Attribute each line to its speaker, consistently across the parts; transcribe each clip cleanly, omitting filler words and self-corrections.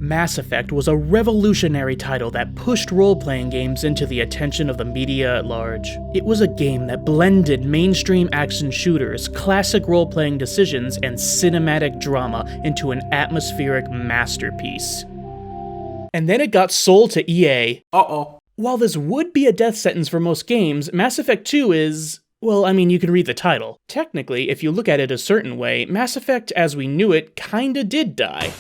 Speaker 1: Mass Effect was a revolutionary title that pushed role-playing games into the attention of the media at large. It was a game that blended mainstream action shooters, classic role-playing decisions, and cinematic drama into an atmospheric masterpiece. And then it got sold to EA. While this would be a death sentence for most games, Mass Effect 2 is... well, I mean, you can read the title. Technically, if you look at it a certain way, Mass Effect as we knew it kinda did die.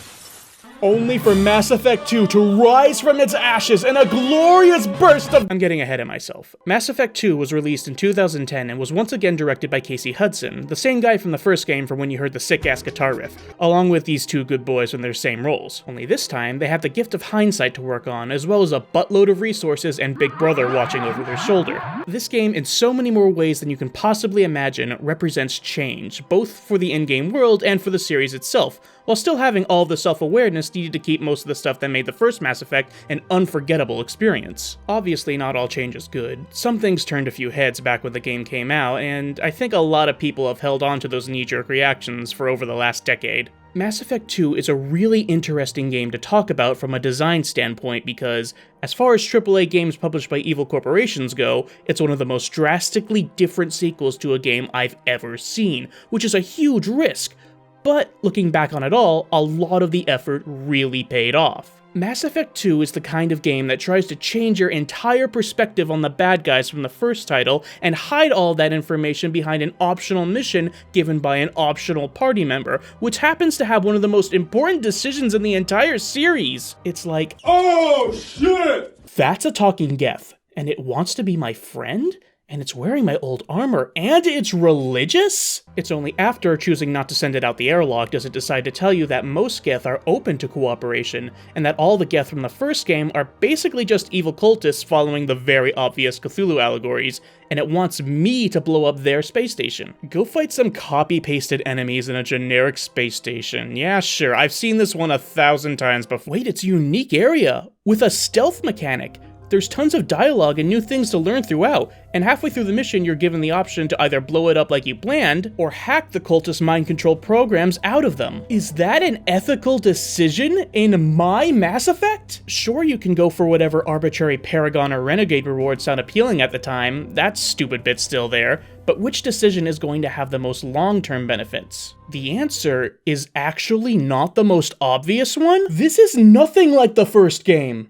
Speaker 1: Only for Mass Effect 2 to rise from its ashes in a glorious burst of— I'm getting ahead of myself. Mass Effect 2 was released in 2010 and was once again directed by Casey Hudson, the same guy from the first game from when you heard the sick-ass guitar riff, along with these two good boys in their same roles. Only this time, they have the gift of hindsight to work on, as well as a buttload of resources and Big Brother watching over their shoulder. This game, in so many more ways than you can possibly imagine, represents change, both for the in-game world and for the series itself, while still having all the self-awareness needed to keep most of the stuff that made the first Mass Effect an unforgettable experience. Obviously, not all change is good. Some things turned a few heads back when the game came out, and I think a lot of people have held on to those knee-jerk reactions for over the last decade. Mass Effect 2 is a really interesting game to talk about from a design standpoint because, as far as AAA games published by evil corporations go, it's one of the most drastically different sequels to a game I've ever seen, which is a huge risk. But, looking back on it all, a lot of the effort really paid off. Mass Effect 2 is the kind of game that tries to change your entire perspective on the bad guys from the first title and hide all that information behind an optional mission given by an optional party member, which happens to have one of the most important decisions in the entire series. It's like, oh shit! That's a talking Geth, and it wants to be my friend? And it's wearing my old armor, and it's religious? It's only after choosing not to send it out the airlock does it decide to tell you that most Geth are open to cooperation, and that all the Geth from the first game are basically just evil cultists following the very obvious Cthulhu allegories, and it wants me to blow up their space station. Go fight some copy-pasted enemies in a generic space station. Yeah, sure, I've seen this one 1,000 times before. Wait, it's a unique area, with a stealth mechanic. There's tons of dialogue and new things to learn throughout, and halfway through the mission you're given the option to either blow it up like you planned, or hack the cultist mind control programs out of them. Is that an ethical decision in my Mass Effect? Sure, you can go for whatever arbitrary Paragon or Renegade rewards sound appealing at the time, that stupid bit's still there, but which decision is going to have the most long-term benefits? The answer is actually not the most obvious one. This is nothing like the first game.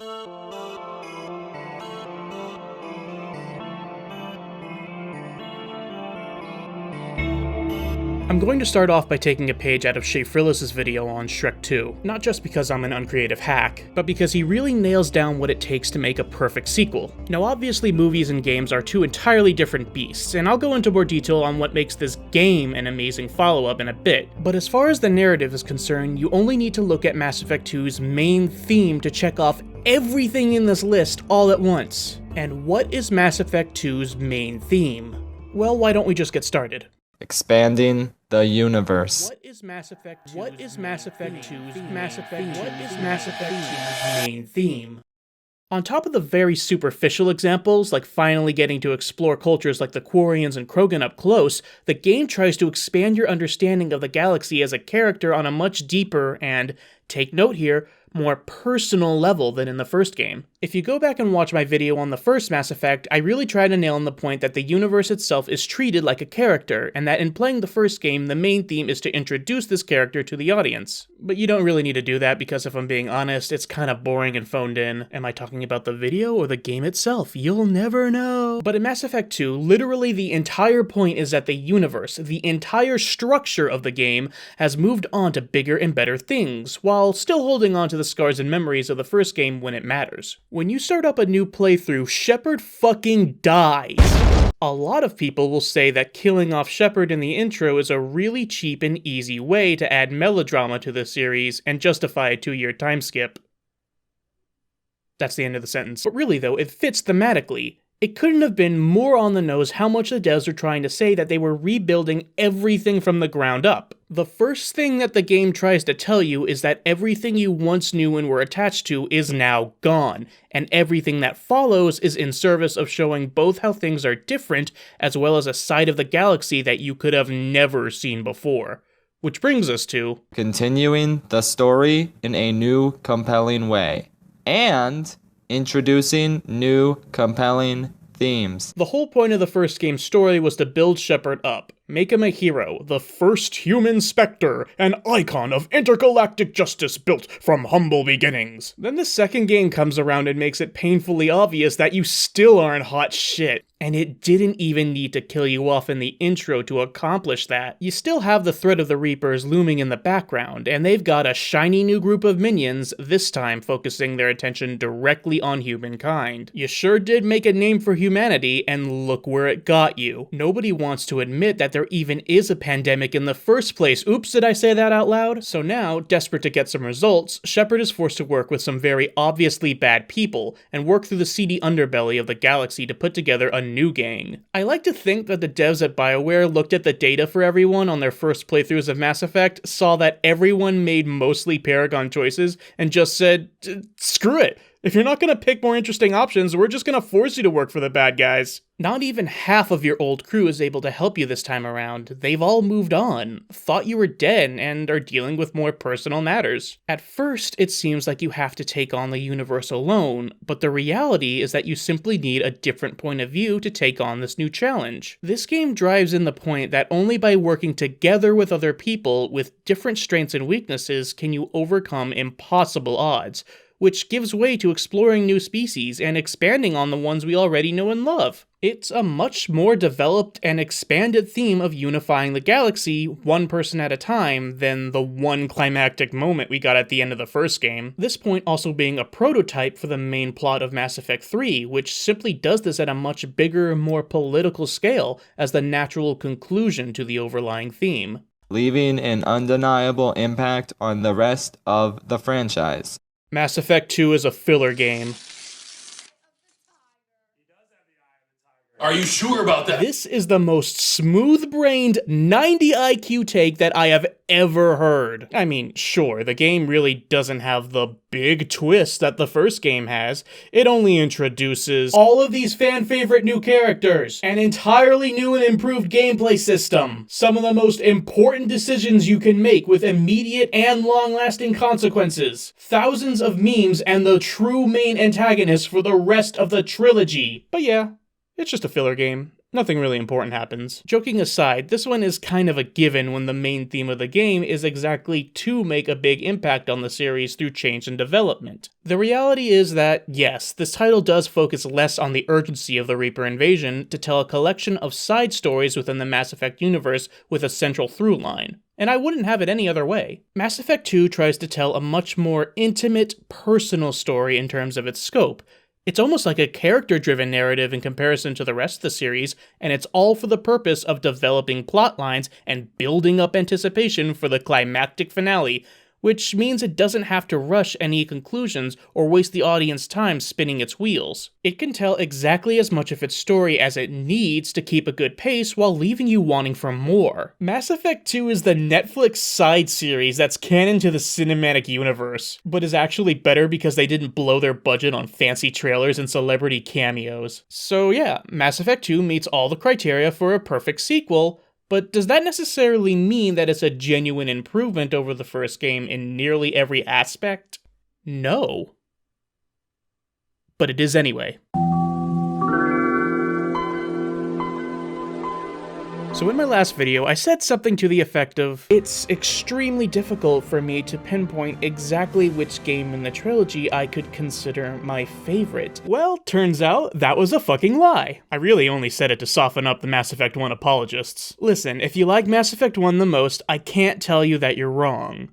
Speaker 1: I'm going to start off by taking a page out of Shea Frillis' video on Shrek 2, not just because I'm an uncreative hack, but because he really nails down what it takes to make a perfect sequel. Now obviously movies and games are two entirely different beasts, and I'll go into more detail on what makes this game an amazing follow-up in a bit, but as far as the narrative is concerned, you only need to look at Mass Effect 2's main theme to check off everything in this list all at once. And what is Mass Effect 2's main theme? Well, why don't we just get started?
Speaker 2: Expanding the universe.
Speaker 1: What is Mass Effect 2's main theme? On top of the very superficial examples, like finally getting to explore cultures like the Quarians and Krogan up close, the game tries to expand your understanding of the galaxy as a character on a much deeper and, take note here, more personal level than in the first game. If you go back and watch my video on the first Mass Effect, I really try to nail in the point that the universe itself is treated like a character, and that in playing the first game, the main theme is to introduce this character to the audience. But you don't really need to do that because if I'm being honest, it's kind of boring and phoned in. Am I talking about the video or the game itself? You'll never know. But in Mass Effect 2, literally the entire point is that the universe, the entire structure of the game, has moved on to bigger and better things, while still holding on to the scars and memories of the first game when it matters. When you start up a new playthrough, Shepard fucking dies. A lot of people will say that killing off Shepard in the intro is a really cheap and easy way to add melodrama to the series and justify a 2-year time skip. That's the end of the sentence. But really though, it fits thematically. It couldn't have been more on the nose how much the devs were trying to say that they were rebuilding everything from the ground up. The first thing that the game tries to tell you is that everything you once knew and were attached to is now gone, and everything that follows is in service of showing both how things are different, as well as a side of the galaxy that you could have never seen before. Which brings us to
Speaker 2: continuing the story in a new, compelling way, and introducing new, compelling themes.
Speaker 1: the whole point of the first game's story was to build Shepard up, make him a hero, the first human Spectre, an icon of intergalactic justice built from humble beginnings. Then the second game comes around and makes it painfully obvious that you still aren't hot shit. And it didn't even need to kill you off in the intro to accomplish that. You still have the threat of the Reapers looming in the background, and they've got a shiny new group of minions, this time focusing their attention directly on humankind. You sure did make a name for humanity, and look where it got you. Nobody wants to admit that there even is a pandemic in the first place. Oops, did I say that out loud? So now, desperate to get some results, Shepard is forced to work with some very obviously bad people, and work through the seedy underbelly of the galaxy to put together a new gang. I like to think that the devs at BioWare looked at the data for everyone on their first playthroughs of Mass Effect, saw that everyone made mostly Paragon choices, and just said, screw it. If you're not going to pick more interesting options, we're just going to force you to work for the bad guys. Not even half of your old crew is able to help you this time around. They've all moved on, thought you were dead, and are dealing with more personal matters. At first, it seems like you have to take on the universe alone, but the reality is that you simply need a different point of view to take on this new challenge. This game drives in the point that only by working together with other people with different strengths and weaknesses can you overcome impossible odds, which gives way to exploring new species and expanding on the ones we already know and love. It's a much more developed and expanded theme of unifying the galaxy one person at a time than the one climactic moment we got at the end of the first game. This point also being a prototype for the main plot of Mass Effect 3, which simply does this at a much bigger, more political scale as the natural conclusion to the overlying theme.
Speaker 2: Leaving an undeniable impact on the rest of the franchise.
Speaker 1: Mass Effect 2 is a filler game.
Speaker 3: Are you sure about that?
Speaker 1: This is the most smooth-brained 90 IQ take that I have ever heard. I mean, sure, the game really doesn't have the big twist that the first game has. It only introduces all of these fan-favorite new characters, an entirely new and improved gameplay system, some of the most important decisions you can make with immediate and long-lasting consequences, thousands of memes, and the true main antagonist for the rest of the trilogy. But yeah, it's just a filler game. Nothing really important happens. Joking aside, this one is kind of a given when the main theme of the game is exactly to make a big impact on the series through change and development. The reality is that, yes, this title does focus less on the urgency of the Reaper invasion to tell a collection of side stories within the Mass Effect universe with a central through line. And I wouldn't have it any other way. Mass Effect 2 tries to tell a much more intimate, personal story in terms of its scope. It's almost like a character-driven narrative in comparison to the rest of the series, and it's all for the purpose of developing plot lines and building up anticipation for the climactic finale, which means it doesn't have to rush any conclusions or waste the audience time spinning its wheels. It can tell exactly as much of its story as it needs to keep a good pace while leaving you wanting for more. Mass Effect 2 is the Netflix side series that's canon to the cinematic universe, but is actually better because they didn't blow their budget on fancy trailers and celebrity cameos. So yeah, Mass Effect 2 meets all the criteria for a perfect sequel, but does that necessarily mean that it's a genuine improvement over the first game in nearly every aspect? No. But it is anyway. So in my last video, I said something to the effect of, it's extremely difficult for me to pinpoint exactly which game in the trilogy I could consider my favorite. Well, turns out that was a fucking lie. I really only said it to soften up the Mass Effect 1 apologists. Listen, if you like Mass Effect 1 the most, I can't tell you that you're wrong.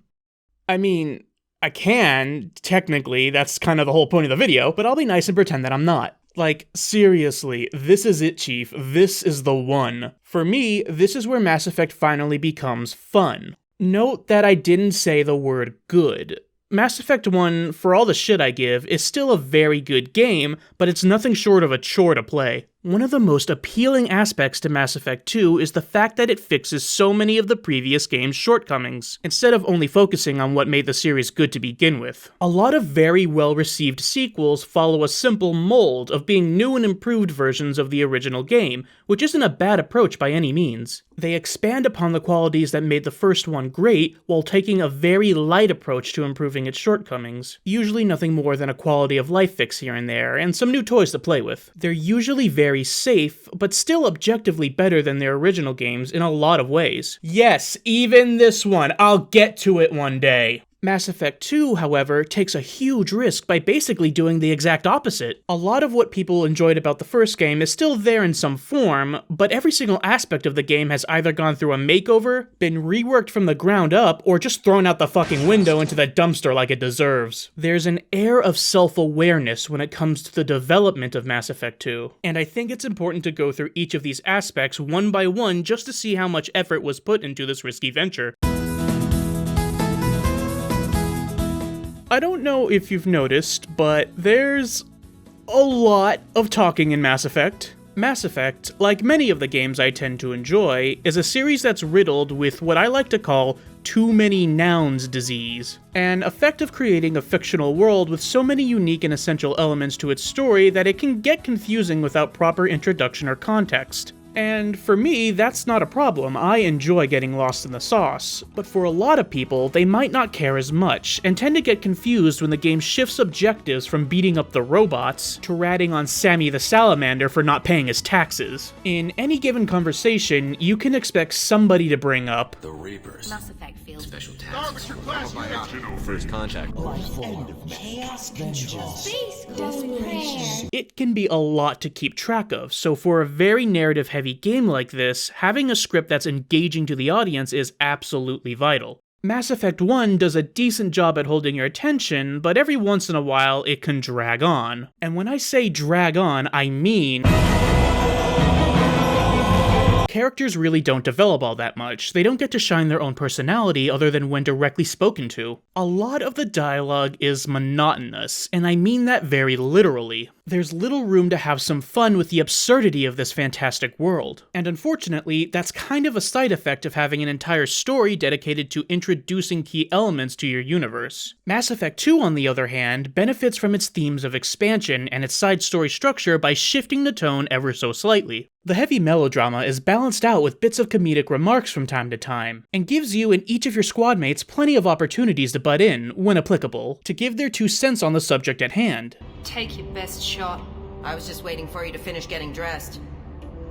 Speaker 1: I mean, I can, technically, that's kind of the whole point of the video, but I'll be nice and pretend that I'm not. Like, seriously, this is it, Chief. This is the one. For me, this is where Mass Effect finally becomes fun. Note that I didn't say the word good. Mass Effect 1, for all the shit I give, is still a very good game, but it's nothing short of a chore to play. One of the most appealing aspects to Mass Effect 2 is the fact that it fixes so many of the previous game's shortcomings, instead of only focusing on what made the series good to begin with. A lot of very well-received sequels follow a simple mold of being new and improved versions of the original game, which isn't a bad approach by any means. They expand upon the qualities that made the first one great, while taking a very light approach to improving its shortcomings. Usually nothing more than a quality of life fix here and there, and some new toys to play with. They're usually very safe, but still objectively better than their original games in a lot of ways. Yes, even this one. I'll get to it one day. Mass Effect 2, however, takes a huge risk by basically doing the exact opposite. A lot of what people enjoyed about the first game is still there in some form, but every single aspect of the game has either gone through a makeover, been reworked from the ground up, or just thrown out the fucking window into the dumpster like it deserves. There's an air of self-awareness when it comes to the development of Mass Effect 2, and I think it's important to go through each of these aspects one by one just to see how much effort was put into this risky venture. I don't know if you've noticed, but there's a lot of talking in Mass Effect. Mass Effect, like many of the games I tend to enjoy, is a series that's riddled with what I like to call too many nouns disease, an effect of creating a fictional world with so many unique and essential elements to its story that it can get confusing without proper introduction or context. And for me, that's not a problem. I enjoy getting lost in the sauce. But for a lot of people, they might not care as much, and tend to get confused when the game shifts objectives from beating up the robots to ratting on Sammy the Salamander for not paying his taxes. In any given conversation, you can expect somebody to bring up
Speaker 4: the Reapers.
Speaker 5: Mass Effect Field.
Speaker 4: Special task. First contact.
Speaker 5: Space prayer.
Speaker 1: It can be a lot to keep track of, so for a very narrative-heavy game like this, having a script that's engaging to the audience is absolutely vital. Mass Effect 1 does a decent job at holding your attention, but every once in a while it can drag on. And when I say drag on, I mean characters really don't develop all that much. They don't get to shine their own personality other than when directly spoken to. A lot of the dialogue is monotonous, and I mean that very literally. There's little room to have some fun with the absurdity of this fantastic world. And unfortunately, that's kind of a side effect of having an entire story dedicated to introducing key elements to your universe. Mass Effect 2, on the other hand, benefits from its themes of expansion and its side story structure by shifting the tone ever so slightly. The heavy melodrama is balanced out with bits of comedic remarks from time to time, and gives you and each of your squad mates plenty of opportunities to butt in, when applicable, to give their 2 cents on the subject at hand.
Speaker 6: Take your best shot.
Speaker 7: I was just waiting for you to finish getting dressed.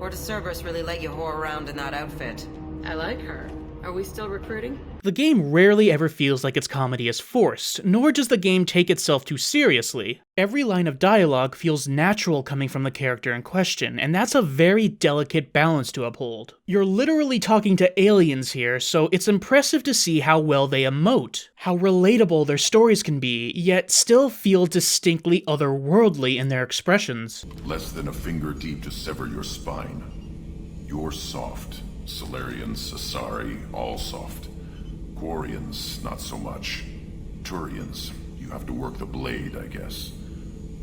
Speaker 7: Or does Cerberus really let you whore around in that outfit?
Speaker 6: I like her. Are we still recruiting?
Speaker 1: The game rarely ever feels like its comedy is forced, nor does the game take itself too seriously. Every line of dialogue feels natural coming from the character in question, and that's a very delicate balance to uphold. You're literally talking to aliens here, so it's impressive to see how well they emote, how relatable their stories can be, yet still feel distinctly otherworldly in their expressions.
Speaker 8: Less than a finger deep to sever your spine. You're soft. Solarians, Asari, all soft. Quarians, not so much. Turians, you have to work the blade, I guess.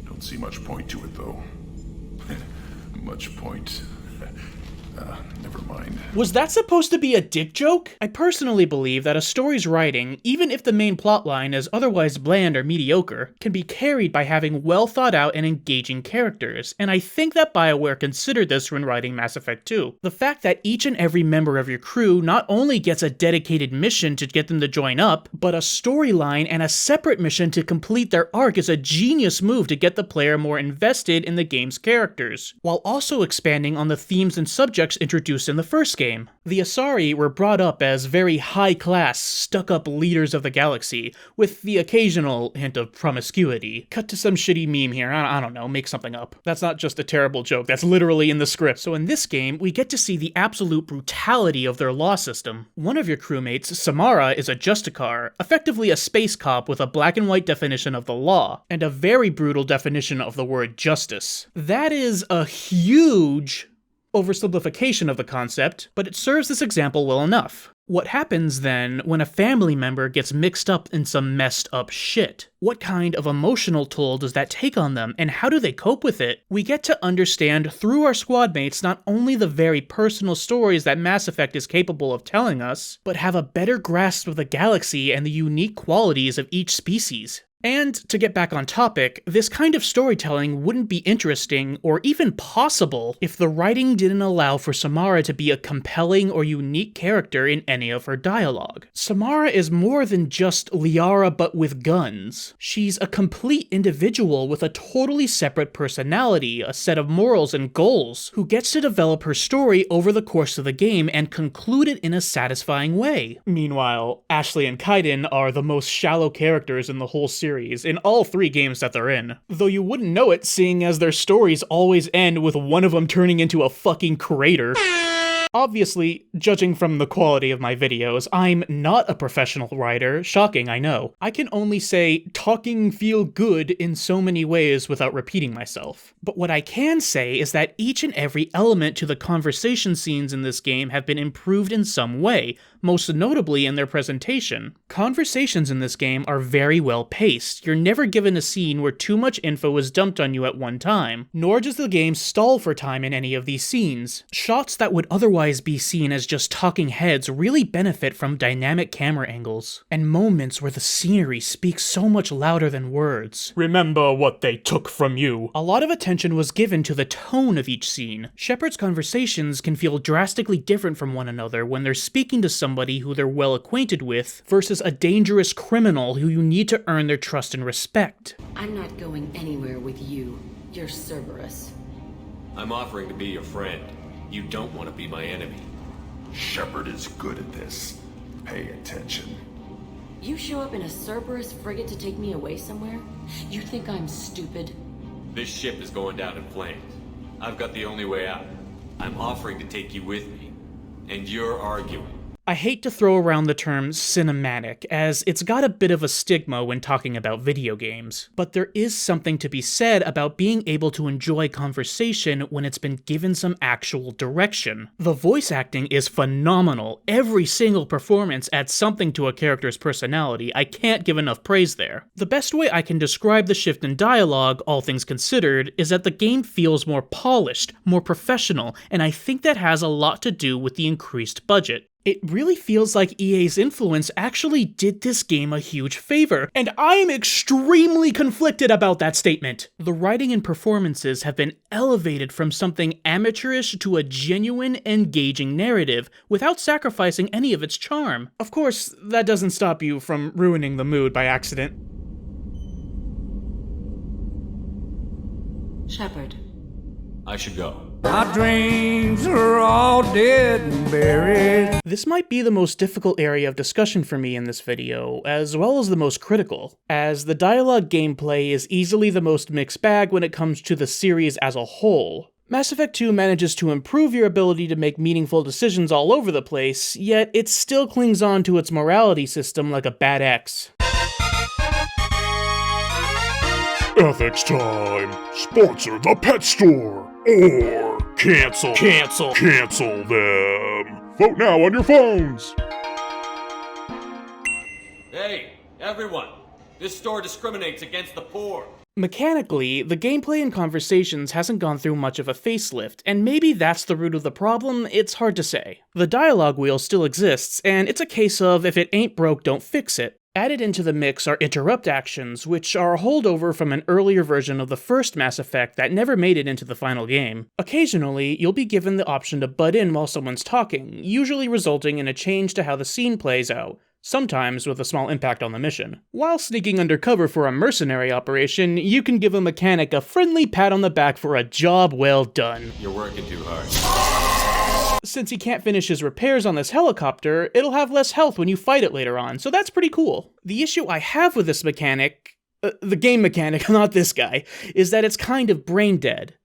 Speaker 8: Don't see much point to it, though. Much point. Never mind.
Speaker 1: Was that supposed to be a dick joke? I personally believe that a story's writing, even if the main plotline is otherwise bland or mediocre, can be carried by having well thought out and engaging characters, and I think that BioWare considered this when writing Mass Effect 2. The fact that each and every member of your crew not only gets a dedicated mission to get them to join up, but a storyline and a separate mission to complete their arc is a genius move to get the player more invested in the game's characters, while also expanding on the themes and subjects introduced in the first game. The Asari were brought up as very high-class, stuck-up leaders of the galaxy, with the occasional hint of promiscuity. Cut to some shitty meme here, I don't know, make something up. That's not just a terrible joke, that's literally in the script. So in this game, we get to see the absolute brutality of their law system. One of your crewmates, Samara, is a Justicar, effectively a space cop with a black and white definition of the law, and a very brutal definition of the word justice. That is a huge oversimplification of the concept, but it serves this example well enough. What happens then when a family member gets mixed up in some messed up shit? What kind of emotional toll does that take on them, and how do they cope with it? We get to understand through our squad mates not only the very personal stories that Mass Effect is capable of telling us, but have a better grasp of the galaxy and the unique qualities of each species. And, to get back on topic, this kind of storytelling wouldn't be interesting or even possible if the writing didn't allow for Samara to be a compelling or unique character in any of her dialogue. Samara is more than just Liara but with guns. She's a complete individual with a totally separate personality, a set of morals and goals, who gets to develop her story over the course of the game and conclude it in a satisfying way. Meanwhile, Ashley and Kaiden are the most shallow characters in the whole series in all 3 games that they're in. Though you wouldn't know it, seeing as their stories always end with one of them turning into a fucking crater. Obviously, judging from the quality of my videos, I'm not a professional writer. Shocking, I know. I can only say talking feel good in so many ways without repeating myself. But what I can say is that each and every element to the conversation scenes in this game have been improved in some way, most notably in their presentation. Conversations in this game are very well paced. You're never given a scene where too much info is dumped on you at one time, nor does the game stall for time in any of these scenes. Shots that would otherwise be seen as just talking heads really benefit from dynamic camera angles, and moments where the scenery speaks so much louder than words. Remember what they took from you. A lot of attention was given to the tone of each scene. Shepard's conversations can feel drastically different from one another when they're speaking to somebody who they're well acquainted with versus a dangerous criminal who you need to earn their trust and respect.
Speaker 6: I'm not going anywhere with you. You're Cerberus.
Speaker 4: I'm offering to be your friend. You don't want to be my enemy.
Speaker 8: Shepard is good at this. Pay attention.
Speaker 6: You show up in a Cerberus frigate to take me away somewhere? You think I'm stupid?
Speaker 4: This ship is going down in flames. I've got the only way out. I'm offering to take you with me. And you're arguing.
Speaker 1: I hate to throw around the term cinematic, as it's got a bit of a stigma when talking about video games, but there is something to be said about being able to enjoy conversation when it's been given some actual direction. The voice acting is phenomenal. Every single performance adds something to a character's personality. I can't give enough praise there. The best way I can describe the shift in dialogue, all things considered, is that the game feels more polished, more professional, and I think that has a lot to do with the increased budget. It really feels like EA's influence actually did this game a huge favor, and I'm extremely conflicted about that statement. The writing and performances have been elevated from something amateurish to a genuine, engaging narrative without sacrificing any of its charm. Of course, that doesn't stop you from ruining the mood by accident.
Speaker 6: Shepard.
Speaker 4: I should go.
Speaker 9: My dreams are all dead and buried.
Speaker 1: This might be the most difficult area of discussion for me in this video, as well as the most critical, as the dialogue gameplay is easily the most mixed bag when it comes to the series as a whole. Mass Effect 2 manages to improve your ability to make meaningful decisions all over the place, yet it still clings on to its morality system like a bad ex.
Speaker 10: Ethics time. Sponsor the pet store. Or cancel them. Vote now on your phones.
Speaker 4: Hey, everyone. This store discriminates against the poor.
Speaker 1: Mechanically, the gameplay and conversations hasn't gone through much of a facelift, and maybe that's the root of the problem, it's hard to say. The dialogue wheel still exists, and it's a case of if it ain't broke, don't fix it. Added into the mix are interrupt actions, which are a holdover from an earlier version of the first Mass Effect that never made it into the final game. Occasionally, you'll be given the option to butt in while someone's talking, usually resulting in a change to how the scene plays out, sometimes with a small impact on the mission. While sneaking undercover for a mercenary operation, you can give a mechanic a friendly pat on the back for a job well done.
Speaker 4: You're working too hard.
Speaker 1: Since he can't finish his repairs on this helicopter, it'll have less health when you fight it later on, so that's pretty cool. The issue I have with this mechanic, the game mechanic, not this guy, is that it's kind of brain dead.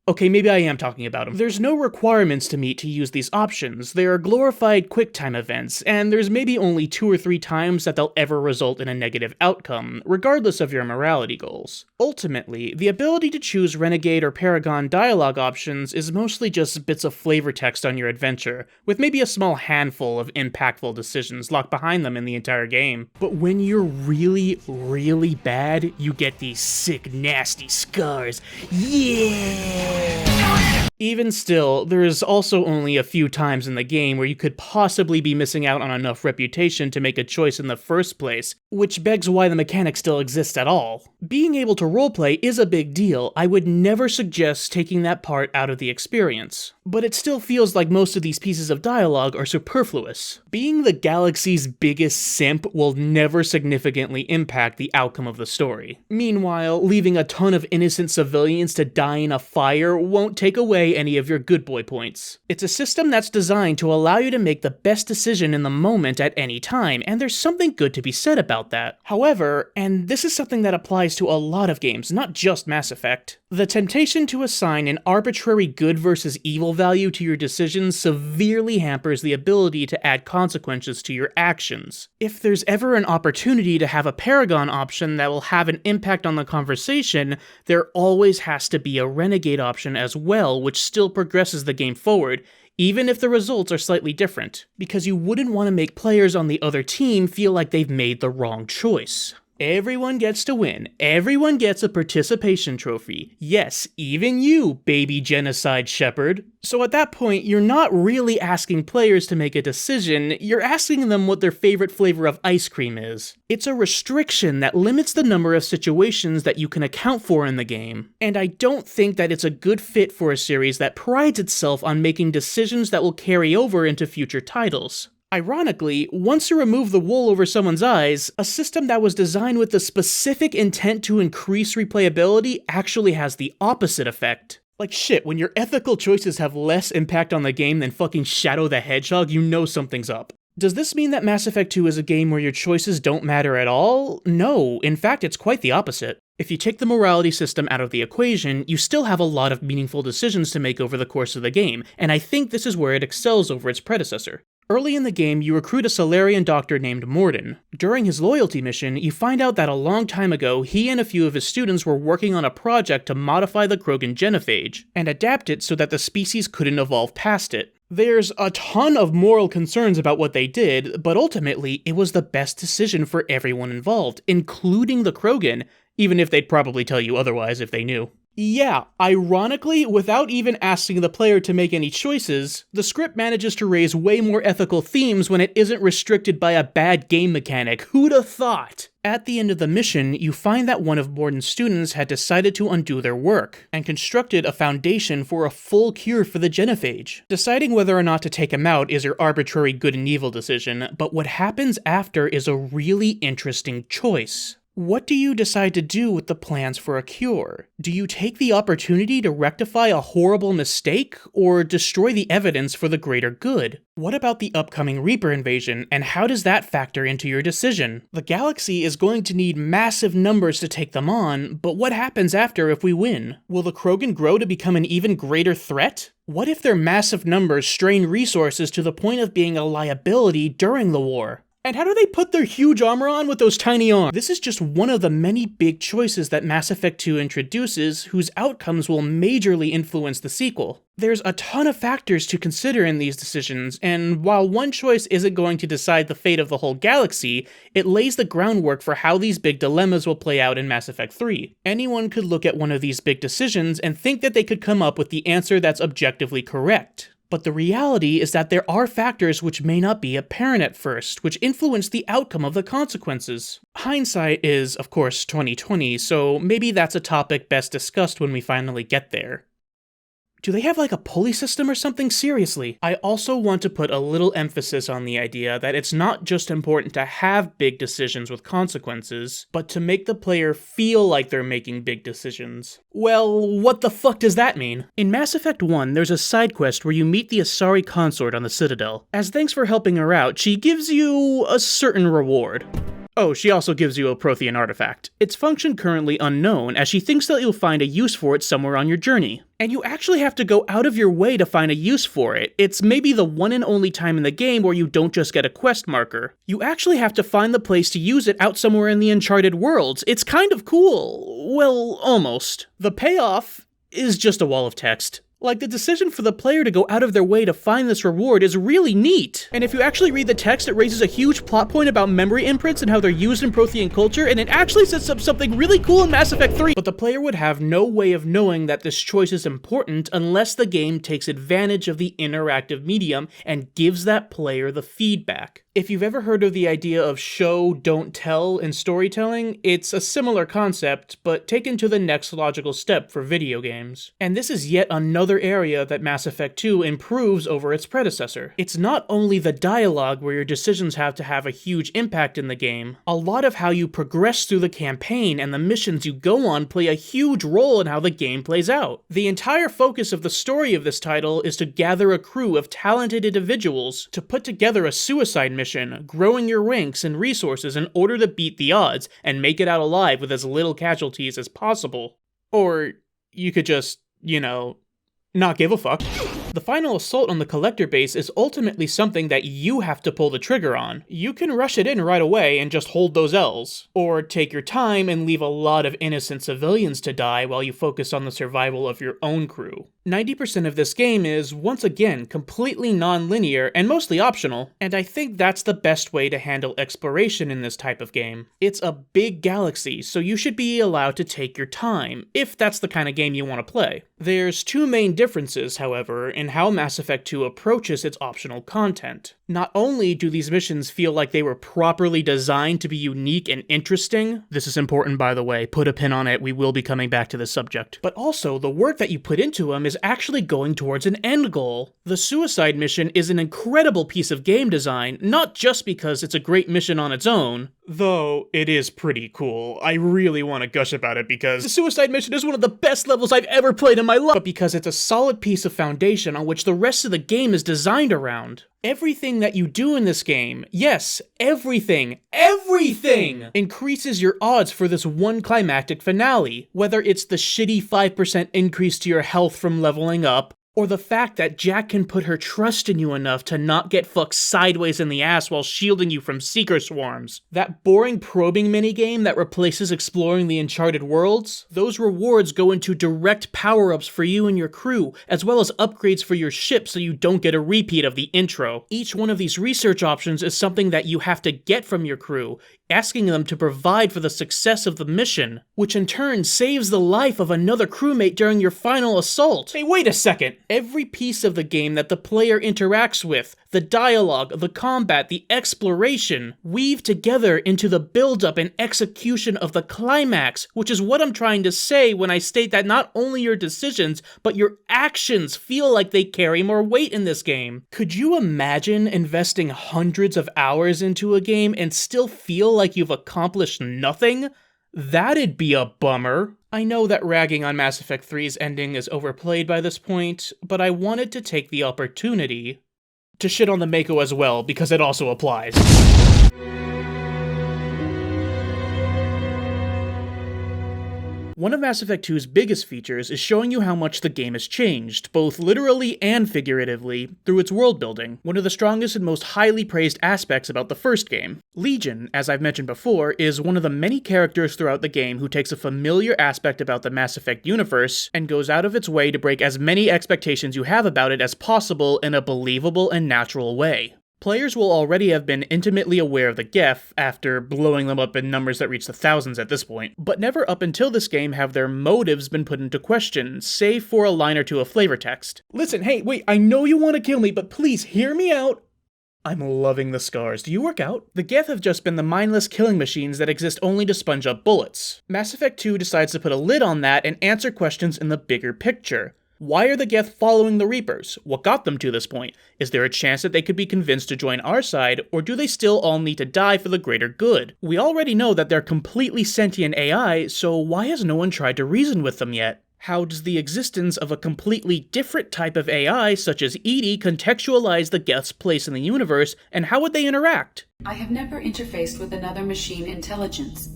Speaker 1: Okay, maybe I am talking about them. There's no requirements to meet to use these options. They are glorified QuickTime events, and there's maybe only 2 or 3 times that they'll ever result in a negative outcome, regardless of your morality goals. Ultimately, the ability to choose Renegade or Paragon dialogue options is mostly just bits of flavor text on your adventure, with maybe a small handful of impactful decisions locked behind them in the entire game. But when you're really, really bad, you get these sick, nasty scars. Yeah! Even still, there is also only a few times in the game where you could possibly be missing out on enough reputation to make a choice in the first place, which begs why the mechanic still exists at all. Being able to roleplay is a big deal. I would never suggest taking that part out of the experience. But it still feels like most of these pieces of dialogue are superfluous. Being the galaxy's biggest simp will never significantly impact the outcome of the story. Meanwhile, leaving a ton of innocent civilians to die in a fire won't take away any of your good boy points. It's a system that's designed to allow you to make the best decision in the moment at any time, and there's something good to be said about that. However, and this is something that applies to a lot of games, not just Mass Effect, the temptation to assign an arbitrary good versus evil value to your decisions severely hampers the ability to add consequences to your actions. If there's ever an opportunity to have a Paragon option that will have an impact on the conversation, there always has to be a Renegade option as well, which still progresses the game forward, even if the results are slightly different, because you wouldn't want to make players on the other team feel like they've made the wrong choice. Everyone gets to win. Everyone gets a participation trophy. Yes, even you, baby genocide shepherd. So at that point, you're not really asking players to make a decision, you're asking them what their favorite flavor of ice cream is. It's a restriction that limits the number of situations that you can account for in the game. And I don't think that it's a good fit for a series that prides itself on making decisions that will carry over into future titles. Ironically, once you remove the wool over someone's eyes, a system that was designed with the specific intent to increase replayability actually has the opposite effect. Like shit, when your ethical choices have less impact on the game than fucking Shadow the Hedgehog, you know something's up. Does this mean that Mass Effect 2 is a game where your choices don't matter at all? No, in fact it's quite the opposite. If you take the morality system out of the equation, you still have a lot of meaningful decisions to make over the course of the game, and I think this is where it excels over its predecessor. Early in the game, you recruit a Solarian doctor named Morden. During his loyalty mission, you find out that a long time ago, he and a few of his students were working on a project to modify the Krogan genophage, and adapt it so that the species couldn't evolve past it. There's a ton of moral concerns about what they did, but ultimately, it was the best decision for everyone involved, including the Krogan, even if they'd probably tell you otherwise if they knew. Yeah, ironically, without even asking the player to make any choices, the script manages to raise way more ethical themes when it isn't restricted by a bad game mechanic. Who'da thought? At the end of the mission, you find that one of Morden's students had decided to undo their work, and constructed a foundation for a full cure for the genophage. Deciding whether or not to take him out is your arbitrary good and evil decision, but what happens after is a really interesting choice. What do you decide to do with the plans for a cure? Do you take the opportunity to rectify a horrible mistake, or destroy the evidence for the greater good? What about the upcoming Reaper invasion, and how does that factor into your decision? The galaxy is going to need massive numbers to take them on, but what happens after if we win? Will the Krogan grow to become an even greater threat? What if their massive numbers strain resources to the point of being a liability during the war? And how do they put their huge armor on with those tiny arms? This is just one of the many big choices that Mass Effect 2 introduces, whose outcomes will majorly influence the sequel. There's a ton of factors to consider in these decisions, and while one choice isn't going to decide the fate of the whole galaxy, it lays the groundwork for how these big dilemmas will play out in Mass Effect 3. Anyone could look at one of these big decisions and think that they could come up with the answer that's objectively correct. But the reality is that there are factors which may not be apparent at first, which influence the outcome of the consequences. Hindsight is, of course, 2020, so maybe that's a topic best discussed when we finally get there. Do they have like a pulley system or something? Seriously. I also want to put a little emphasis on the idea that it's not just important to have big decisions with consequences, but to make the player feel like they're making big decisions. Well, what the fuck does that mean? In Mass Effect 1, there's a side quest where you meet the Asari consort on the Citadel. As thanks for helping her out, she gives you a certain reward. Oh, she also gives you a Prothean artifact. Its function currently unknown, as she thinks that you'll find a use for it somewhere on your journey. And you actually have to go out of your way to find a use for it. It's maybe the one and only time in the game where you don't just get a quest marker. You actually have to find the place to use it out somewhere in the Uncharted worlds. It's kind of cool. Well, almost. The payoff is just a wall of text. Like, the decision for the player to go out of their way to find this reward is really neat. And if you actually read the text, it raises a huge plot point about memory imprints and how they're used in Prothean culture, and it actually sets up something really cool in Mass Effect 3. But the player would have no way of knowing that this choice is important unless the game takes advantage of the interactive medium and gives that player the feedback. If you've ever heard of the idea of show, don't tell in storytelling, it's a similar concept, but taken to the next logical step for video games. And this is yet another area that Mass Effect 2 improves over its predecessor. It's not only the dialogue where your decisions have to have a huge impact in the game, a lot of how you progress through the campaign and the missions you go on play a huge role in how the game plays out. The entire focus of the story of this title is to gather a crew of talented individuals to put together a suicide mission, growing your ranks and resources in order to beat the odds and make it out alive with as little casualties as possible. Or you could just, not give a fuck. The final assault on the collector base is ultimately something that you have to pull the trigger on. You can rush it in right away and just hold those L's, or take your time and leave a lot of innocent civilians to die while you focus on the survival of your own crew. 90% of this game is, once again, completely non-linear and mostly optional, and I think that's the best way to handle exploration in this type of game. It's a big galaxy, so you should be allowed to take your time, if that's the kind of game you want to play. There's two main differences, however, in how Mass Effect 2 approaches its optional content. Not only do these missions feel like they were properly designed to be unique and interesting, this is important by the way, put a pin on it, we will be coming back to this subject, but also the work that you put into them is actually going towards an end goal. The suicide mission is an incredible piece of game design, not just because it's a great mission on its own, though it is pretty cool. I really want to gush about it because the suicide mission is one of the best levels I've ever played in my life, but because it's a solid piece of foundation on which the rest of the game is designed around. Everything that you do in this game, yes, everything, increases your odds for this one climactic finale. Whether it's the shitty 5% increase to your health from leveling up, or the fact that Jack can put her trust in you enough to not get fucked sideways in the ass while shielding you from seeker swarms. That boring probing minigame that replaces exploring the Uncharted worlds, those rewards go into direct power-ups for you and your crew, as well as upgrades for your ship so you don't get a repeat of the intro. Each one of these research options is something that you have to get from your crew, asking them to provide for the success of the mission, which in turn saves the life of another crewmate during your final assault. Hey, wait a second! Every piece of the game that the player interacts with, the dialogue, the combat, the exploration, weave together into the build-up and execution of the climax, which is what I'm trying to say when I state that not only your decisions, but your actions feel like they carry more weight in this game. Could you imagine investing hundreds of hours into a game and still feel like you've accomplished nothing? That'd be a bummer. I know that ragging on Mass Effect 3's ending is overplayed by this point, but I wanted to take the opportunity to shit on the Mako as well, because it also applies. One of Mass Effect 2's biggest features is showing you how much the game has changed, both literally and figuratively, through its world building, one of the strongest and most highly praised aspects about the first game. Legion, as I've mentioned before, is one of the many characters throughout the game who takes a familiar aspect about the Mass Effect universe and goes out of its way to break as many expectations you have about it as possible in a believable and natural way. Players will already have been intimately aware of the Geth, after blowing them up in numbers that reach the thousands at this point, but never up until this game have their motives been put into question, save for a line or two of flavor text. Listen, hey, wait, I know you want to kill me, but please hear me out. I'm loving the scars. Do you work out? The Geth have just been the mindless killing machines that exist only to sponge up bullets. Mass Effect 2 decides to put a lid on that and answer questions in the bigger picture. Why are the Geth following the Reapers? What got them to this point? Is there a chance that they could be convinced to join our side, or do they still all need to die for the greater good? We already know that they're completely sentient AI, so why has no one tried to reason with them yet? How does the existence of a completely different type of AI, such as Edie, contextualize the Geth's place in the universe, and how would they interact?
Speaker 11: I have never interfaced with another machine intelligence.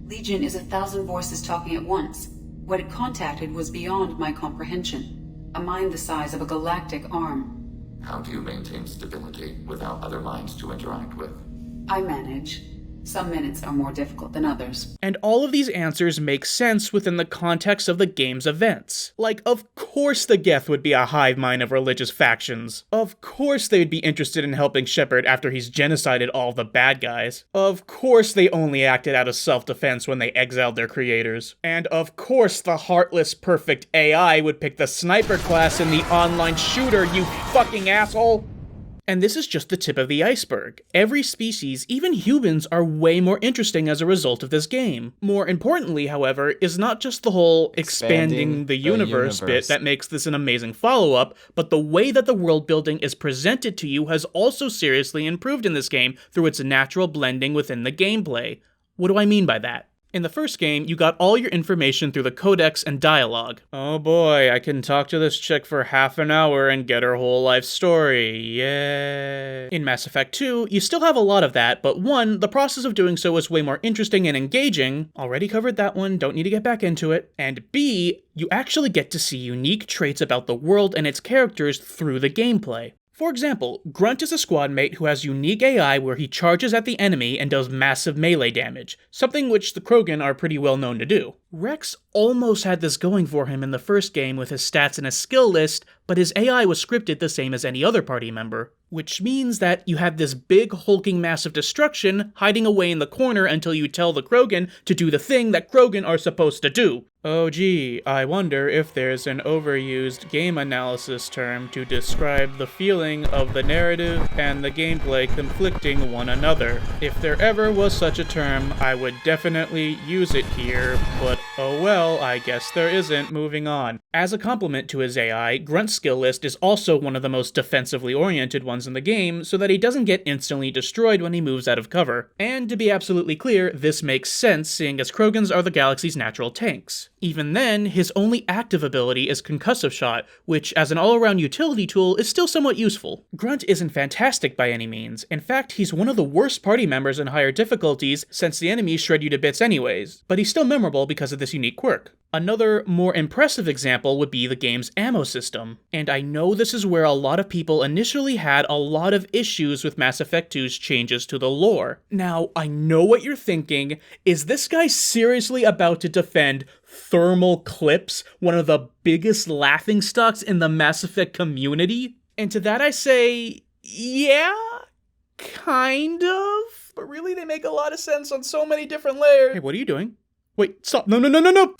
Speaker 11: Legion is 1,000 voices talking at once. What it contacted was beyond my comprehension. A mind the size of a galactic arm.
Speaker 12: How do you maintain stability without other minds to interact with?
Speaker 11: I manage. Some minutes are more difficult than others.
Speaker 1: And all of these answers make sense within the context of the game's events. Like, of course the Geth would be a hive mind of religious factions. Of course they would be interested in helping Shepard after he's genocided all the bad guys. Of course they only acted out of self-defense when they exiled their creators. And of course the heartless perfect AI would pick the sniper class in the online shooter, you fucking asshole! And this is just the tip of the iceberg. Every species, even humans, are way more interesting as a result of this game. More importantly, however, is not just the whole expanding the universe bit that makes this an amazing follow-up, but the way that the world building is presented to you has also seriously improved in this game through its natural blending within the gameplay. What do I mean by that? In the first game, you got all your information through the codex and dialogue. Oh boy, I can talk to this chick for half an hour and get her whole life story, yay. In Mass Effect 2, you still have a lot of that, but 1, the process of doing so is way more interesting and engaging, already covered that one, don't need to get back into it, and B, you actually get to see unique traits about the world and its characters through the gameplay. For example, Grunt is a squad mate who has unique AI where he charges at the enemy and does massive melee damage, something which the Krogan are pretty well known to do. Rex almost had this going for him in the first game with his stats and his skill list, but his AI was scripted the same as any other party member, which means that you have this big hulking mass of destruction hiding away in the corner until you tell the Krogan to do the thing that Krogan are supposed to do. Oh gee, I wonder if there's an overused game analysis term to describe the feeling of the narrative and the gameplay conflicting one another. If there ever was such a term, I would definitely use it here, but oh well, I guess there isn't. Moving on. As a complement to his AI, Grunt's skill list is also one of the most defensively oriented ones in the game, so that he doesn't get instantly destroyed when he moves out of cover. And to be absolutely clear, this makes sense, seeing as Krogans are the galaxy's natural tanks. Even then, his only active ability is Concussive Shot, which as an all-around utility tool is still somewhat useful. Grunt isn't fantastic by any means. In fact, he's one of the worst party members in higher difficulties, since the enemies shred you to bits anyways, but he's still memorable because of this unique quirk. Another, more impressive example would be the game's ammo system, and I know this is where a lot of people initially had a lot of issues with Mass Effect 2's changes to the lore. Now, I know what you're thinking, is this guy seriously about to defend thermal clips, one of the biggest laughingstocks in the Mass Effect community? And to that I say, yeah, kind of, but really they make a lot of sense on so many different layers. Hey, what are you doing? Wait, stop, no!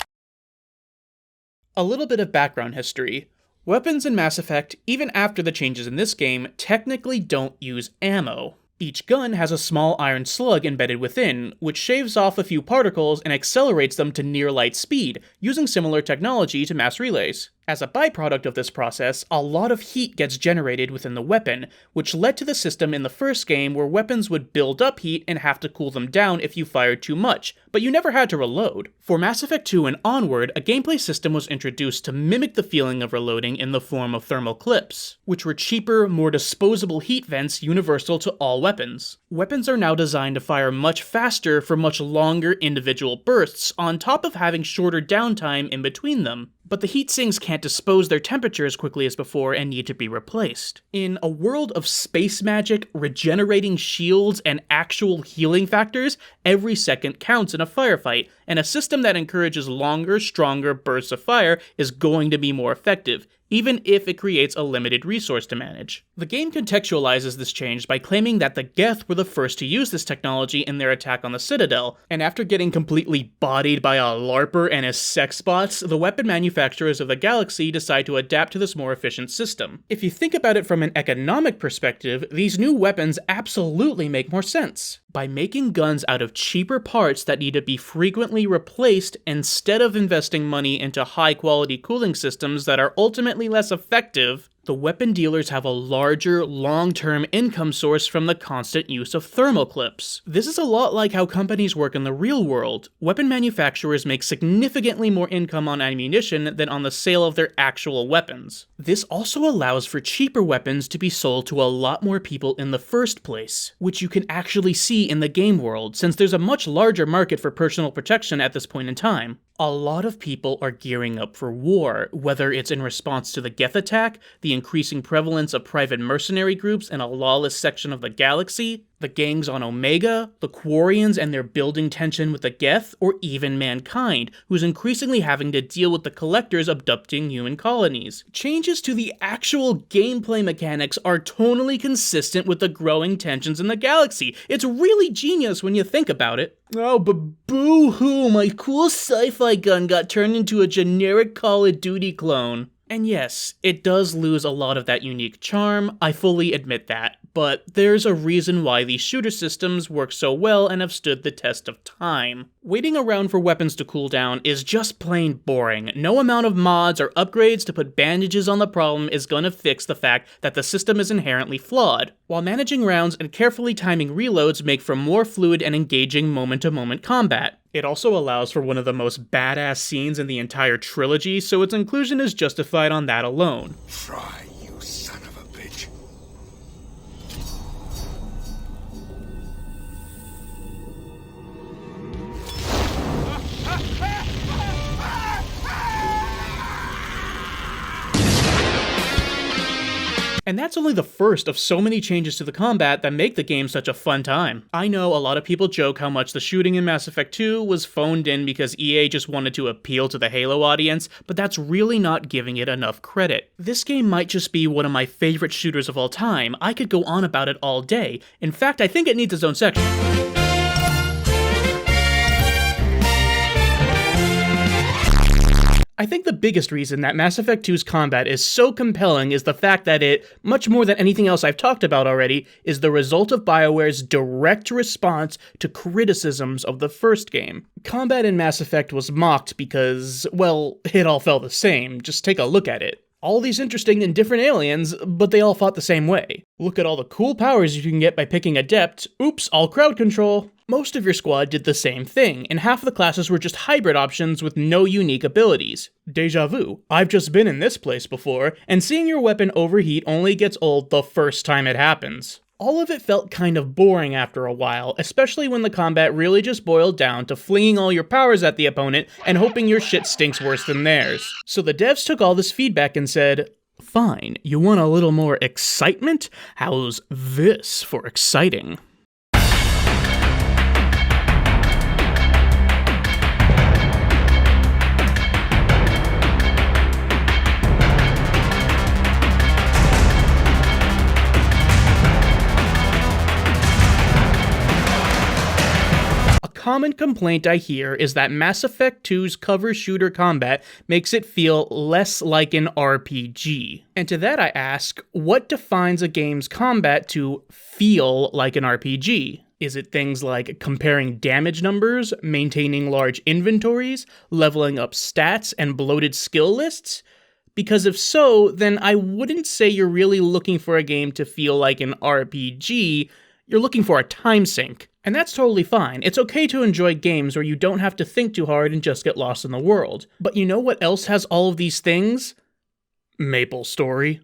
Speaker 1: A little bit of background history. Weapons in Mass Effect, even after the changes in this game, technically don't use ammo. Each gun has a small iron slug embedded within, which shaves off a few particles and accelerates them to near light speed, using similar technology to mass relays. As a byproduct of this process, a lot of heat gets generated within the weapon, which led to the system in the first game where weapons would build up heat and have to cool them down if you fired too much, but you never had to reload. For Mass Effect 2 and onward, a gameplay system was introduced to mimic the feeling of reloading in the form of thermal clips, which were cheaper, more disposable heat vents universal to all weapons. Weapons are now designed to fire much faster for much longer individual bursts, on top of having shorter downtime in between them. But the heat sinks can't dispose their temperature as quickly as before and need to be replaced. In a world of space magic, regenerating shields, and actual healing factors, every second counts in a firefight, and a system that encourages longer, stronger bursts of fire is going to be more effective, even if it creates a limited resource to manage. The game contextualizes this change by claiming that the Geth were the first to use this technology in their attack on the Citadel, and after getting completely bodied by a LARPer and his sex bots, the weapon manufacturers of the galaxy decide to adapt to this more efficient system. If you think about it from an economic perspective, these new weapons absolutely make more sense. By making guns out of cheaper parts that need to be frequently replaced instead of investing money into high-quality cooling systems that are ultimately less effective, The weapon dealers have a larger, long-term income source from the constant use of thermal clips. This is a lot like how companies work in the real world. Weapon manufacturers make significantly more income on ammunition than on the sale of their actual weapons. This also allows for cheaper weapons to be sold to a lot more people in the first place, which you can actually see in the game world, since there's a much larger market for personal protection at this point in time. A lot of people are gearing up for war, whether it's in response to the Geth attack, the increasing prevalence of private mercenary groups in a lawless section of the galaxy, the gangs on Omega, the Quarians and their building tension with the Geth, or even mankind, who's increasingly having to deal with the Collectors abducting human colonies. Changes to the actual gameplay mechanics are tonally consistent with the growing tensions in the galaxy. It's really genius when you think about it. Oh, but boo-hoo, my cool sci-fi gun got turned into a generic Call of Duty clone. And yes, it does lose a lot of that unique charm, I fully admit that, but there's a reason why these shooter systems work so well and have stood the test of time. Waiting around for weapons to cool down is just plain boring. No amount of mods or upgrades to put bandages on the problem is gonna fix the fact that the system is inherently flawed, while managing rounds and carefully timing reloads make for more fluid and engaging moment-to-moment combat. It also allows for one of the most badass scenes in the entire trilogy, so its inclusion is justified on that alone.
Speaker 13: Try, you son of a bitch.
Speaker 1: And that's only the first of so many changes to the combat that make the game such a fun time. I know a lot of people joke how much the shooting in Mass Effect 2 was phoned in because EA just wanted to appeal to the Halo audience, but that's really not giving it enough credit. This game might just be one of my favorite shooters of all time. I could go on about it all day. In fact, I think it needs its own section. I think the biggest reason that Mass Effect 2's combat is so compelling is the fact that it, much more than anything else I've talked about already, is the result of BioWare's direct response to criticisms of the first game. Combat in Mass Effect was mocked because, well, it all felt the same. Just take a look at it. All these interesting and different aliens, but they all fought the same way. Look at all the cool powers you can get by picking Adept. Oops, all crowd control. Most of your squad did the same thing, and half of the classes were just hybrid options with no unique abilities. Deja vu. I've just been in this place before, and seeing your weapon overheat only gets old the first time it happens. All of it felt kind of boring after a while, especially when the combat really just boiled down to flinging all your powers at the opponent and hoping your shit stinks worse than theirs. So the devs took all this feedback and said, fine, you want a little more excitement? How's this for exciting? Common complaint I hear is that Mass Effect 2's cover shooter combat makes it feel less like an RPG. And to that I ask, what defines a game's combat to feel like an RPG? Is it things like comparing damage numbers, maintaining large inventories, leveling up stats, and bloated skill lists? Because if so, then I wouldn't say you're really looking for a game to feel like an RPG, you're looking for a time sink. And that's totally fine. It's okay to enjoy games where you don't have to think too hard and just get lost in the world. But you know what else has all of these things? MapleStory.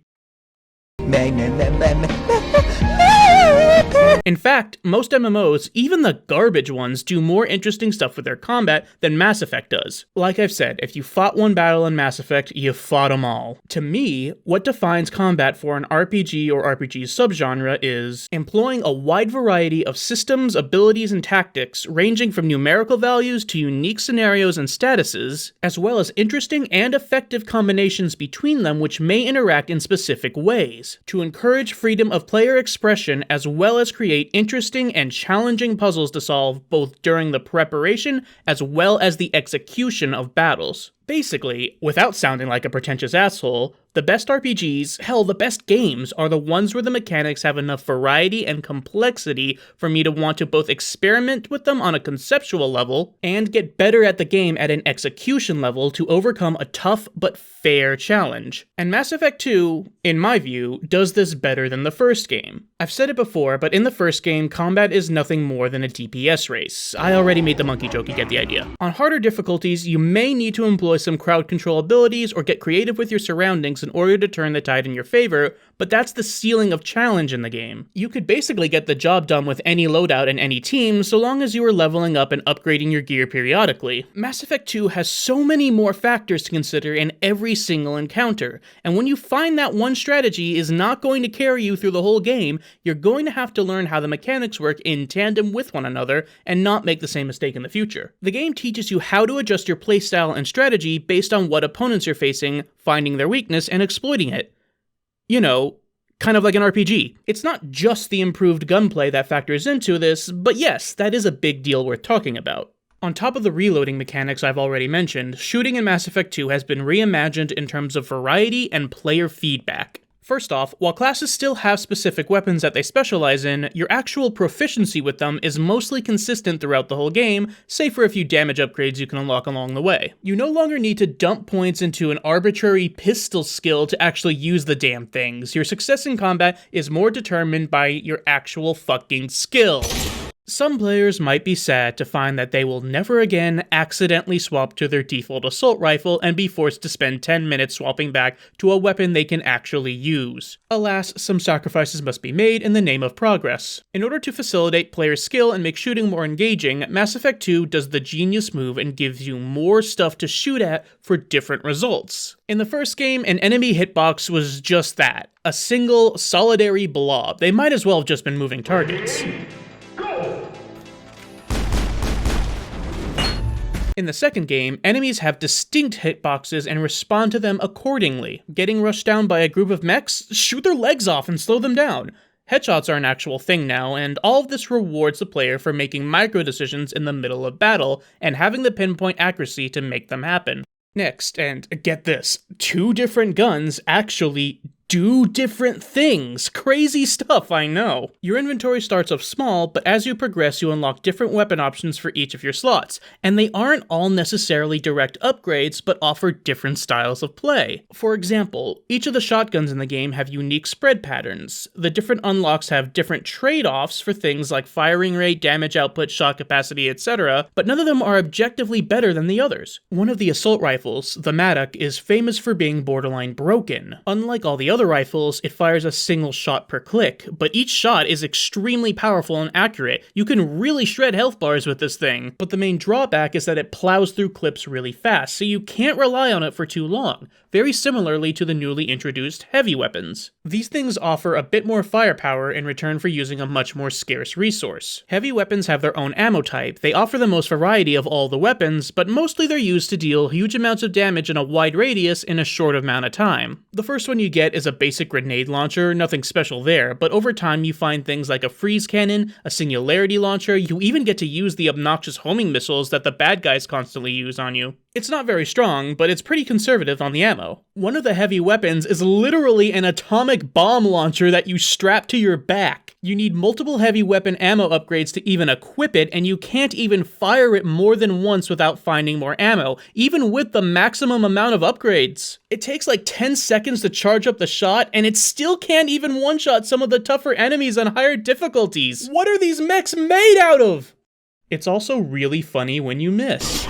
Speaker 1: In fact, most MMOs, even the garbage ones, do more interesting stuff with their combat than Mass Effect does. Like I've said, if you fought one battle in Mass Effect, you fought them all. To me, what defines combat for an RPG or RPG subgenre is employing a wide variety of systems, abilities, and tactics, ranging from numerical values to unique scenarios and statuses, as well as interesting and effective combinations between them which may interact in specific ways, to encourage freedom of player expression as well as create interesting and challenging puzzles to solve both during the preparation as well as the execution of battles. Basically, without sounding like a pretentious asshole, The best RPGs, hell, the best games, are the ones where the mechanics have enough variety and complexity for me to want to both experiment with them on a conceptual level and get better at the game at an execution level to overcome a tough but fair challenge. And Mass Effect 2, in my view, does this better than the first game. I've said it before, but in the first game, combat is nothing more than a DPS race. I already made the monkey joke, you get the idea. On harder difficulties, you may need to employ some crowd control abilities or get creative with your surroundings in order to turn the tide in your favor, but that's the ceiling of challenge in the game. You could basically get the job done with any loadout in any team so long as you are leveling up and upgrading your gear periodically. Mass Effect 2 has so many more factors to consider in every single encounter, and when you find that one strategy is not going to carry you through the whole game, you're going to have to learn how the mechanics work in tandem with one another and not make the same mistake in the future. The game teaches you how to adjust your playstyle and strategy based on what opponents you're facing, finding their weakness, and exploiting it. You know, kind of like an RPG. It's not just the improved gunplay that factors into this, but yes, that is a big deal worth talking about. On top of the reloading mechanics I've already mentioned, shooting in Mass Effect 2 has been reimagined in terms of variety and player feedback. First off, while classes still have specific weapons that they specialize in, your actual proficiency with them is mostly consistent throughout the whole game, save for a few damage upgrades you can unlock along the way. You no longer need to dump points into an arbitrary pistol skill to actually use the damn things. Your success in combat is more determined by your actual fucking skill. Some players might be sad to find that they will never again accidentally swap to their default assault rifle and be forced to spend 10 minutes swapping back to a weapon they can actually use. Alas, some sacrifices must be made in the name of progress. In order to facilitate player skill and make shooting more engaging, Mass Effect 2 does the genius move and gives you more stuff to shoot at for different results. In the first game, an enemy hitbox was just that, a single solitary blob. They might as well have just been moving targets. In the second game, enemies have distinct hitboxes and respond to them accordingly. Getting rushed down by a group of mechs? Shoot their legs off and slow them down. Headshots are an actual thing now, and all of this rewards the player for making micro decisions in the middle of battle and having the pinpoint accuracy to make them happen. Next, and get this, 2 different guns actually do different things. Crazy stuff, I know. Your inventory starts off small, but as you progress, you unlock different weapon options for each of your slots, and they aren't all necessarily direct upgrades, but offer different styles of play. For example, each of the shotguns in the game have unique spread patterns. The different unlocks have different trade-offs for things like firing rate, damage output, shot capacity, etc., but none of them are objectively better than the others. One of the assault rifles, the Maddock, is famous for being borderline broken. Unlike all the other rifles, it fires a single shot per click, but each shot is extremely powerful and accurate. You can really shred health bars with this thing, but the main drawback is that it plows through clips really fast, so you can't rely on it for too long, very similarly to the newly introduced heavy weapons. These things offer a bit more firepower in return for using a much more scarce resource. Heavy weapons have their own ammo type. They offer the most variety of all the weapons, but mostly they're used to deal huge amounts of damage in a wide radius in a short amount of time. The first one you get is a basic grenade launcher, nothing special there, but over time you find things like a freeze cannon, a singularity launcher, you even get to use the obnoxious homing missiles that the bad guys constantly use on you. It's not very strong, but it's pretty conservative on the ammo. One of the heavy weapons is literally an atomic bomb launcher that you strap to your back. You need multiple heavy weapon ammo upgrades to even equip it, and you can't even fire it more than once without finding more ammo, even with the maximum amount of upgrades. It takes like 10 seconds to charge up the shot, and it still can't even one-shot some of the tougher enemies on higher difficulties. What are these mechs made out of? It's also really funny when you miss.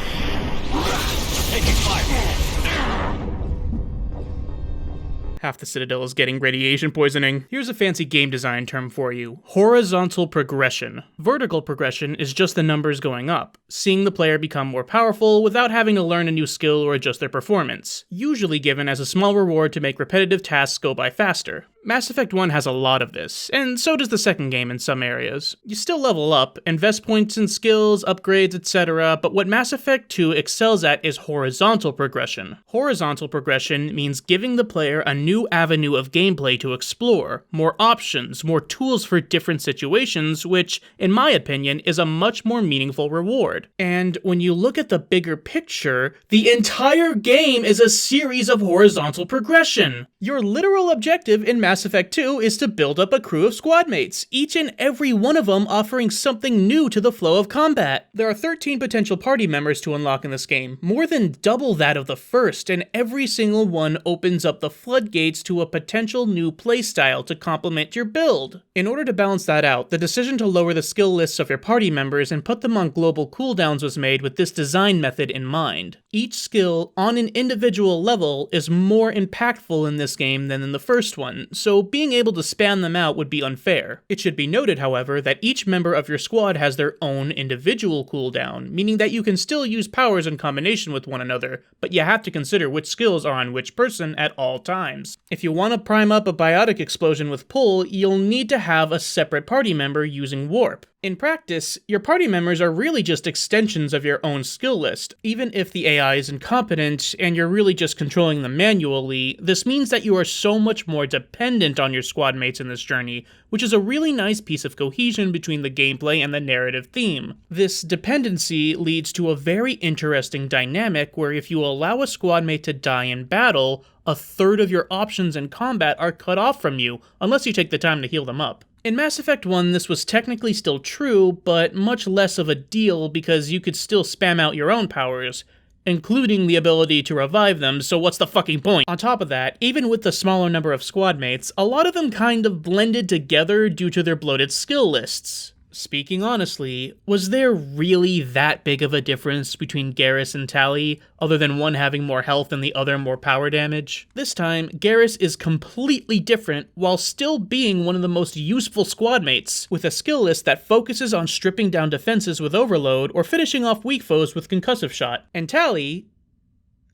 Speaker 1: Half the Citadel is getting radiation poisoning. Here's a fancy game design term for you. Horizontal progression. Vertical progression is just the numbers going up, seeing the player become more powerful without having to learn a new skill or adjust their performance, usually given as a small reward to make repetitive tasks go by faster. Mass Effect 1 has a lot of this, and so does the second game in some areas. You still level up, invest points in skills, upgrades, etc., but what Mass Effect 2 excels at is horizontal progression. Horizontal progression means giving the player a new avenue of gameplay to explore, more options, more tools for different situations, which, in my opinion, is a much more meaningful reward. And when you look at the bigger picture, the entire game is a series of horizontal progression. Your literal objective in Mass Effect 2 is to build up a crew of squad mates, each and every one of them offering something new to the flow of combat. There are 13 potential party members to unlock in this game, more than double that of the first, and every single one opens up the floodgates to a potential new playstyle to complement your build. In order to balance that out, the decision to lower the skill lists of your party members and put them on global cooldowns was made with this design method in mind. Each skill, on an individual level, is more impactful in this game than in the first one, so being able to span them out would be unfair. It should be noted, however, that each member of your squad has their own individual cooldown, meaning that you can still use powers in combination with one another, but you have to consider which skills are on which person at all times. If you want to prime up a biotic explosion with pull, you'll need to have a separate party member using warp. In practice, your party members are really just extensions of your own skill list. Even if the AI is incompetent and you're really just controlling them manually, this means that you are so much more dependent on your squad mates in this journey, which is a really nice piece of cohesion between the gameplay and the narrative theme. This dependency leads to a very interesting dynamic where if you allow a squad mate to die in battle, a third of your options in combat are cut off from you, unless you take the time to heal them up. In Mass Effect 1, this was technically still true, but much less of a deal because you could still spam out your own powers, including the ability to revive them, so what's the fucking point? On top of that, even with the smaller number of squad mates, a lot of them kind of blended together due to their bloated skill lists. Speaking honestly, was there really that big of a difference between Garrus and Tali, other than one having more health and the other more power damage? This time, Garrus is completely different while still being one of the most useful squad mates, with a skill list that focuses on stripping down defenses with overload or finishing off weak foes with concussive shot. And Tali,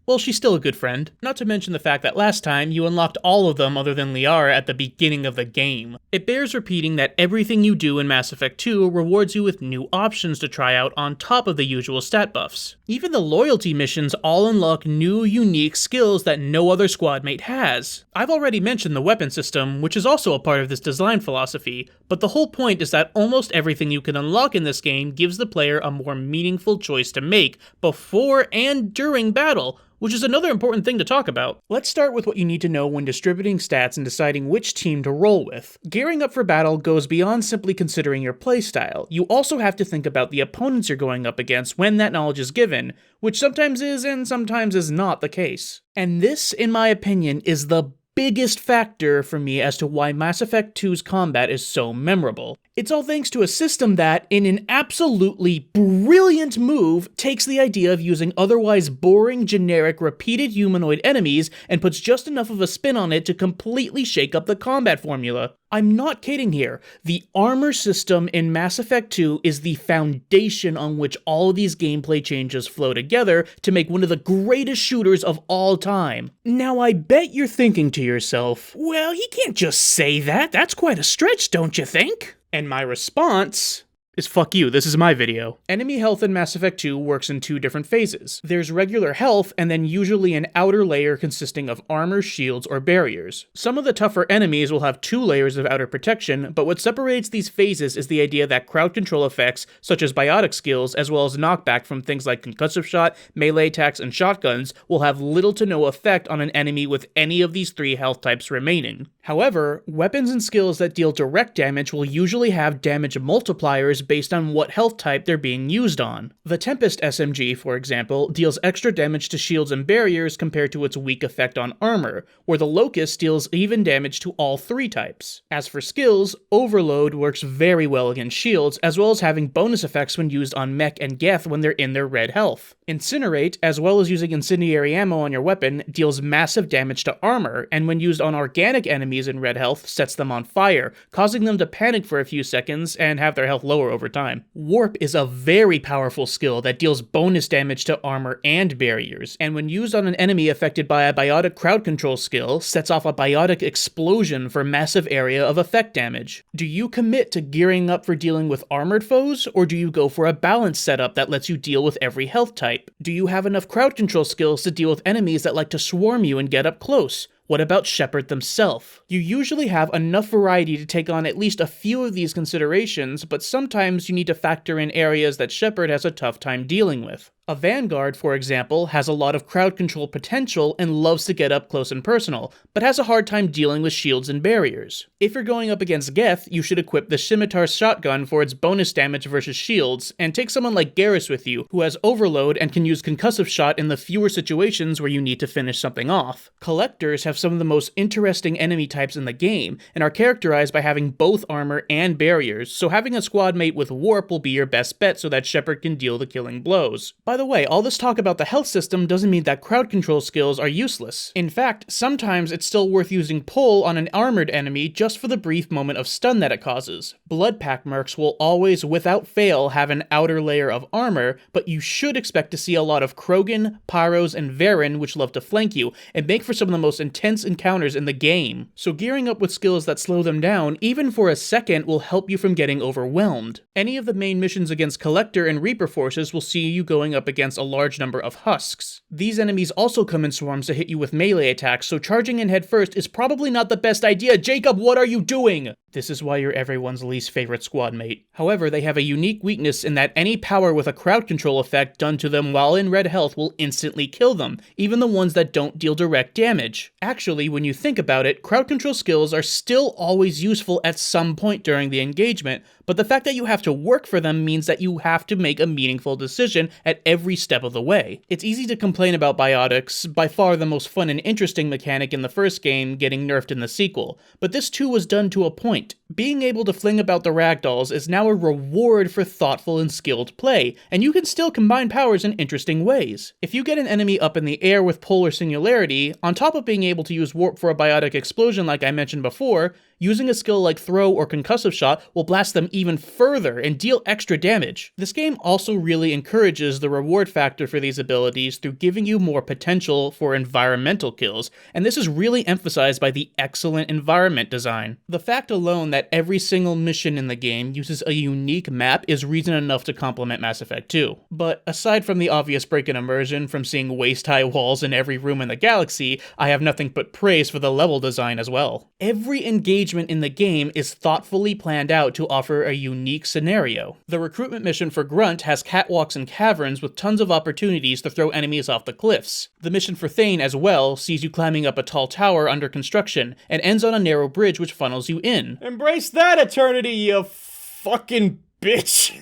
Speaker 1: well, she's still a good friend. Not to mention the fact that last time, you unlocked all of them other than Liara at the beginning of the game. It bears repeating that everything you do in Mass Effect 2 rewards you with new options to try out on top of the usual stat buffs. Even the loyalty missions all unlock new, unique skills that no other squad mate has. I've already mentioned the weapon system, which is also a part of this design philosophy, but the whole point is that almost everything you can unlock in this game gives the player a more meaningful choice to make before and during battle, which is another important thing to talk about. Let's start with what you need to know when distributing stats and deciding which team to roll with. Gearing up for battle goes beyond simply considering your playstyle. You also have to think about the opponents you're going up against when that knowledge is given, which sometimes is and sometimes is not the case. And this, in my opinion, is the biggest factor for me as to why Mass Effect 2's combat is so memorable. It's all thanks to a system that, in an absolutely brilliant move, takes the idea of using otherwise boring, generic, repeated humanoid enemies and puts just enough of a spin on it to completely shake up the combat formula. I'm not kidding here. The armor system in Mass Effect 2 is the foundation on which all of these gameplay changes flow together to make one of the greatest shooters of all time. Now, I bet you're thinking to yourself, well, he can't just say that. That's quite a stretch, don't you think? And my response is fuck you, this is my video. Enemy health in Mass Effect 2 works in two different phases. There's regular health, and then usually an outer layer consisting of armor, shields, or barriers. Some of the tougher enemies will have two layers of outer protection, but what separates these phases is the idea that crowd control effects, such as biotic skills, as well as knockback from things like concussive shot, melee attacks, and shotguns, will have little to no effect on an enemy with any of these three health types remaining. However, weapons and skills that deal direct damage will usually have damage multipliers based on what health type they're being used on. The Tempest SMG, for example, deals extra damage to shields and barriers compared to its weak effect on armor, where the Locust deals even damage to all three types. As for skills, Overload works very well against shields, as well as having bonus effects when used on Mech and Geth when they're in their red health. Incinerate, as well as using incendiary ammo on your weapon, deals massive damage to armor, and when used on organic enemies in red health, sets them on fire, causing them to panic for a few seconds and have their health lower over time. Warp is a very powerful skill that deals bonus damage to armor and barriers, and when used on an enemy affected by a biotic crowd control skill, sets off a biotic explosion for massive area of effect damage. Do you commit to gearing up for dealing with armored foes, or do you go for a balanced setup that lets you deal with every health type? Do you have enough crowd control skills to deal with enemies that like to swarm you and get up close? What about Shepard themselves? You usually have enough variety to take on at least a few of these considerations, but sometimes you need to factor in areas that Shepard has a tough time dealing with. A Vanguard, for example, has a lot of crowd control potential and loves to get up close and personal, but has a hard time dealing with shields and barriers. If you're going up against Geth, you should equip the Scimitar shotgun for its bonus damage versus shields, and take someone like Garrus with you, who has overload and can use concussive shot in the fewer situations where you need to finish something off. Collectors have some of the most interesting enemy types in the game, and are characterized by having both armor and barriers, so having a squad mate with warp will be your best bet so that Shepard can deal the killing blows. By the way, all this talk about the health system doesn't mean that crowd control skills are useless. In fact, sometimes it's still worth using pull on an armored enemy just for the brief moment of stun that it causes. Blood Pack mercs will always, without fail, have an outer layer of armor, but you should expect to see a lot of Krogan, Pyros, and Varen which love to flank you, and make for some of the most intense encounters in the game. So gearing up with skills that slow them down, even for a second, will help you from getting overwhelmed. Any of the main missions against Collector and Reaper forces will see you going up against a large number of husks. These enemies also come in swarms to hit you with melee attacks, so charging in headfirst is probably not the best idea. Jacob, what are you doing? This is why you're everyone's least favorite squad mate. However, they have a unique weakness in that any power with a crowd control effect done to them while in red health will instantly kill them, even the ones that don't deal direct damage. Actually, when you think about it, crowd control skills are still always useful at some point during the engagement, but the fact that you have to work for them means that you have to make a meaningful decision at every step of the way. It's easy to complain about biotics, by far the most fun and interesting mechanic in the first game, getting nerfed in the sequel, but this too was done to a point. Being able to fling about the ragdolls is now a reward for thoughtful and skilled play, and you can still combine powers in interesting ways. If you get an enemy up in the air with polar singularity, on top of being able to use warp for a biotic explosion like I mentioned before, using a skill like throw or concussive shot will blast them even further and deal extra damage. This game also really encourages the reward factor for these abilities through giving you more potential for environmental kills, and this is really emphasized by the excellent environment design. The fact alone that every single mission in the game uses a unique map is reason enough to compliment Mass Effect 2. But aside from the obvious break in immersion from seeing waist-high walls in every room in the galaxy, I have nothing but praise for the level design as well. Every engagement in the game is thoughtfully planned out to offer a unique scenario. The recruitment mission for Grunt has catwalks and caverns with tons of opportunities to throw enemies off the cliffs. The mission for Thane as well sees you climbing up a tall tower under construction, and ends on a narrow bridge which funnels you in.
Speaker 14: Embrace that, Eternity, you fucking bitch!